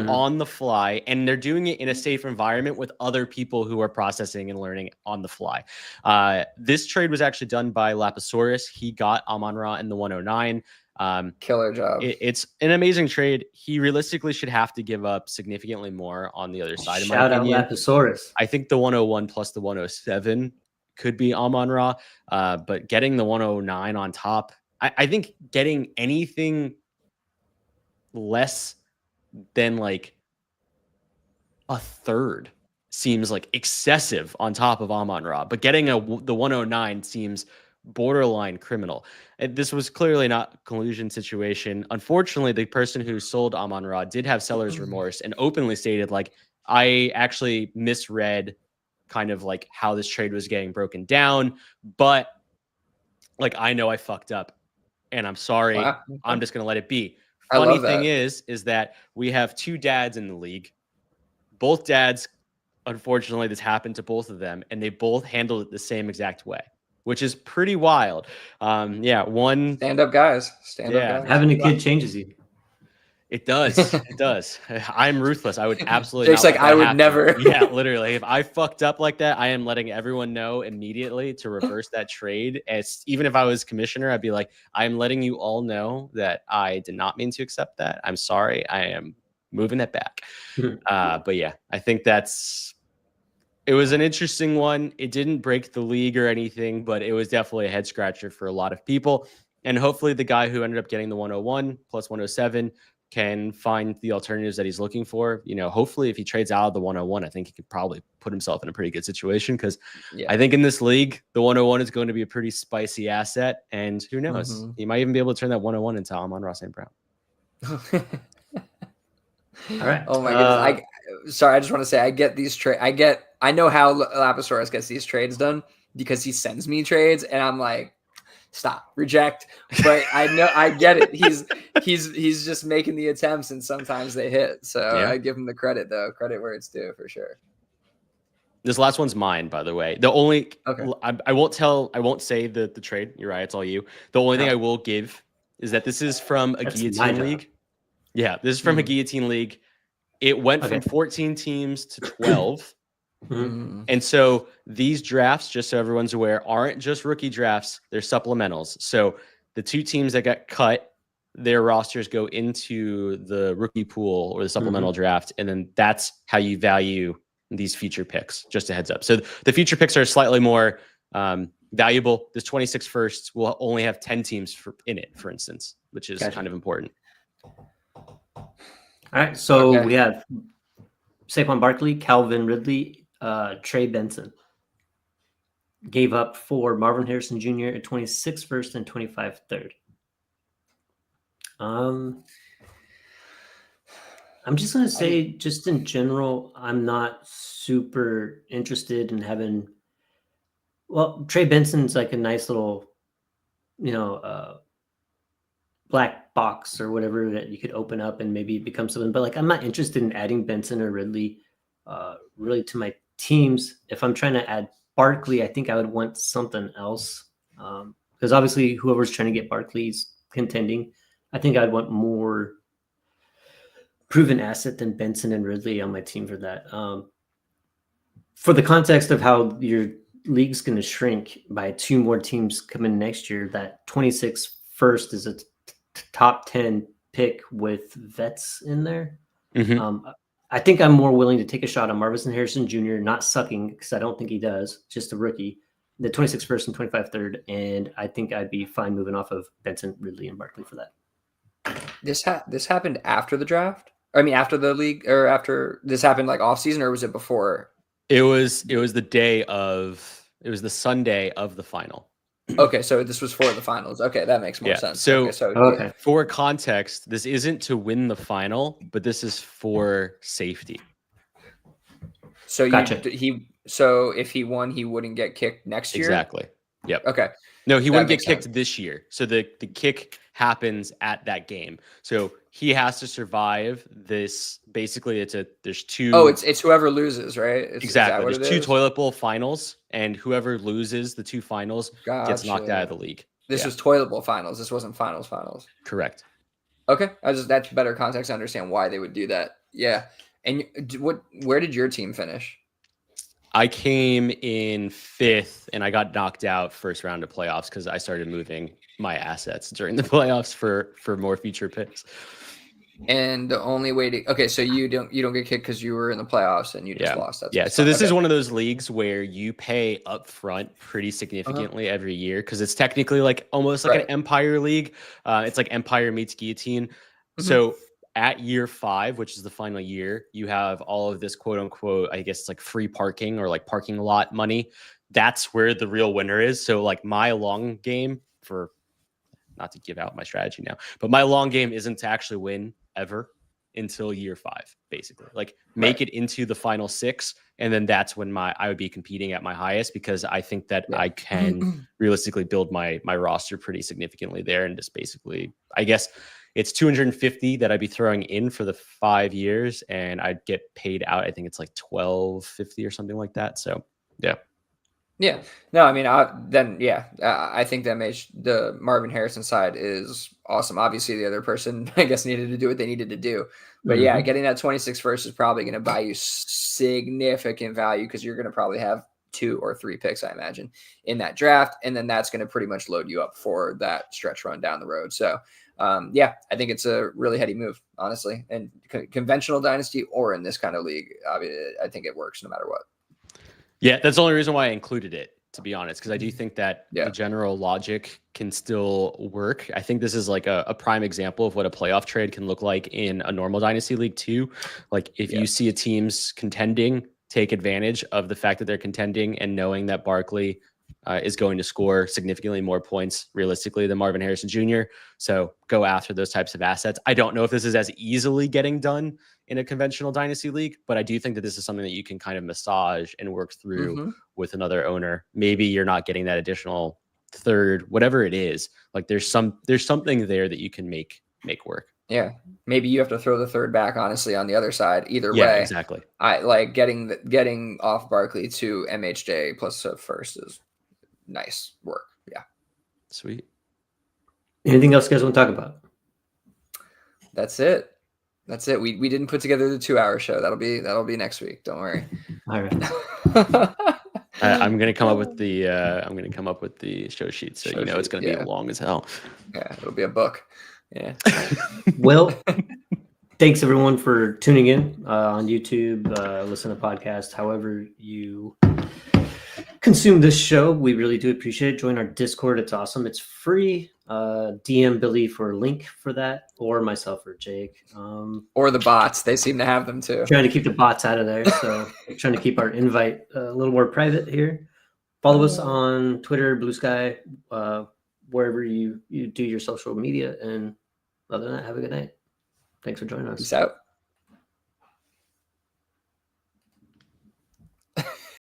on the fly, and they're doing it in a safe environment with other people who are processing and learning on the fly. This trade was actually done by Lapisaurus. He got Amon-Ra in the 109. Killer job. It's an amazing trade. He realistically should have to give up significantly more on the other side. Shout out Lapisaurus. I think the 101 plus the 107 could be Amon-Ra, but getting the 109 on top, I think getting anything less than like a third seems like excessive on top of Amon-Ra, but getting the 109 seems borderline criminal. This was clearly not a collusion situation. Unfortunately, the person who sold Amon-Ra did have seller's remorse and openly stated, like, I actually misread kind of like how this trade was getting broken down, but like, I know I fucked up and I'm sorry. Wow. I'm just going to let it be. Funny thing is that we have two dads in the league. Both dads, unfortunately, this happened to both of them, and they both handled it the same exact way, which is pretty wild. One stand up guys. Stand up guys. Having a kid changes you. It does. It does. I'm ruthless. I would absolutely. Jake's like, I would never. Yeah, literally. If I fucked up like that, I am letting everyone know immediately to reverse that trade. Even if I was commissioner, I'd be like, I'm letting you all know that I did not mean to accept that. I'm sorry. I am moving that back. But yeah, I think it was an interesting one. It didn't break the league or anything, but it was definitely a head scratcher for a lot of people. And hopefully the guy who ended up getting the 101 plus 107 can find the alternatives that he's looking for. Hopefully if he trades out of the 101, I think he could probably put himself in a pretty good situation, because I think in this league, the 101 is going to be a pretty spicy asset. And who knows? He might even be able to turn that 101 into Amon-Ra St. Brown. All right. Oh my goodness. Sorry, I just want to say I get these trades. I know how Lapisaurus gets these trades done, because he sends me trades and I'm like, stop, reject. But I get it. He's just making the attempts, and sometimes they hit. So I give him the credit, though. Credit where it's due, for sure. This last one's mine, by the way. The only I won't say the trade. You're right, it's all you. The only thing I will give is that this is from a guillotine league. Yeah, this is from a guillotine league. It went from 14 teams to 12. And so these drafts, just so everyone's aware, aren't just rookie drafts, they're supplementals. So the two teams that got cut, their rosters go into the rookie pool or the supplemental draft, and then that's how you value these future picks. Just a heads up. So the future picks are slightly more valuable. This 26 first will only have 10 teams in it, for instance, which is kind of important. All right, so we have Saquon Barkley, Calvin Ridley, Trey Benson. Gave up for Marvin Harrison Jr. a 26 first and 25 third. I'm just gonna say, just in general, I'm not super interested in having. Well, Trey Benson's like a nice little, black box or whatever that you could open up and maybe become something. But like, I'm not interested in adding Benson or Ridley, really to my teams. If I'm trying to add Barkley, I think I would want something else, because obviously whoever's trying to get Barkley's contending. I think I'd want more proven asset than Benson and Ridley on my team for that. For the context of how your league's going to shrink by 2 more teams coming next year, that 26 first is a top 10 pick with vets in there. I think I'm more willing to take a shot on Marvin Harrison Jr. not sucking, because I don't think he does, just a rookie. The 26 first and 25 third, and I think I'd be fine moving off of Benson, Ridley, and Barkley for that. This happened after the draft? I mean, after the league, or after this happened, like off season, or was it before? It was the Sunday of the final. Okay, so this was for the finals. Okay, that makes more sense. So, okay. For context, this isn't to win the final, but this is for safety. So Gotcha. So if he won, he wouldn't get kicked next year. Exactly. Yep. Okay. No, he wouldn't get makes kicked sense. this year. So the kick happens at that game. So he has to survive this. Basically, there's 2. Oh, it's whoever loses, right? Exactly. There's 2 toilet bowl finals, and whoever loses the 2 finals gets knocked out of the league. This was toilet bowl finals. This wasn't finals. Correct. Okay, that's better context to understand why they would do that. Yeah. And where did your team finish? I came in 5th, and I got knocked out first round of playoffs because I started moving my assets during the playoffs for more future picks. And the only way to so you don't get kicked because you were in the playoffs and you just lost. So this is one of those leagues where you pay up front pretty significantly every year, because it's technically like almost like an Empire league. It's like Empire meets Guillotine. So at year 5, which is the final year, you have all of this quote unquote, I guess it's like free parking or like parking lot money. That's where the real winner is. So like my long game, for not to give out my strategy now, but my long game isn't to actually win ever until year 5, basically. Like make it into the final 6, and then that's when I would be competing at my highest, because I think that I can realistically build my roster pretty significantly there, and just basically, I guess it's 250 that I'd be throwing in for the 5 years, and I'd get paid out. I think it's like 1250 or something like that. So yeah. Yeah. No, I mean, I think that makes the Marvin Harrison side is awesome. Obviously, the other person, I guess, needed to do what they needed to do. But yeah, getting that 26 first is probably going to buy you significant value, because you're going to probably have 2 or 3 picks, I imagine, in that draft. And then that's going to pretty much load you up for that stretch run down the road. So, I think it's a really heady move, honestly. And conventional dynasty or in this kind of league, I think it works no matter what. Yeah, that's the only reason why I included it, to be honest, because I do think that the general logic can still work. I think this is like a prime example of what a playoff trade can look like in a normal dynasty league too. Like if you see a team's contending, take advantage of the fact that they're contending and knowing that Barkley is going to score significantly more points realistically than Marvin Harrison Jr. So go after those types of assets. I don't know if this is as easily getting done in a conventional dynasty league, but I do think that this is something that you can kind of massage and work through with another owner. Maybe you're not getting that additional 3rd, whatever it is. Like there's something there that you can make work. Yeah, maybe you have to throw the 3rd back, honestly, on the other side. Either way, exactly. I like getting off Barkley to MHJ plus a first is nice work. Yeah, sweet. Anything else you guys want to talk about? That's it. We didn't put together the 2-hour show. That'll be next week. Don't worry. All right. I'm gonna come up with the show sheet, so it's gonna be long as hell. Yeah, it'll be a book. Yeah. Well, thanks everyone for tuning in on YouTube, listen to podcasts, however you consume this show. We really do appreciate it. Join our Discord. It's awesome. It's free. DM Billy for a link for that, or myself or Jake. Or the bots. They seem to have them too. Trying to keep the bots out of there, so trying to keep our invite a little more private here. Follow us on Twitter, Blue Sky, wherever you do your social media. And other than that, have a good night. Thanks for joining us. Peace out.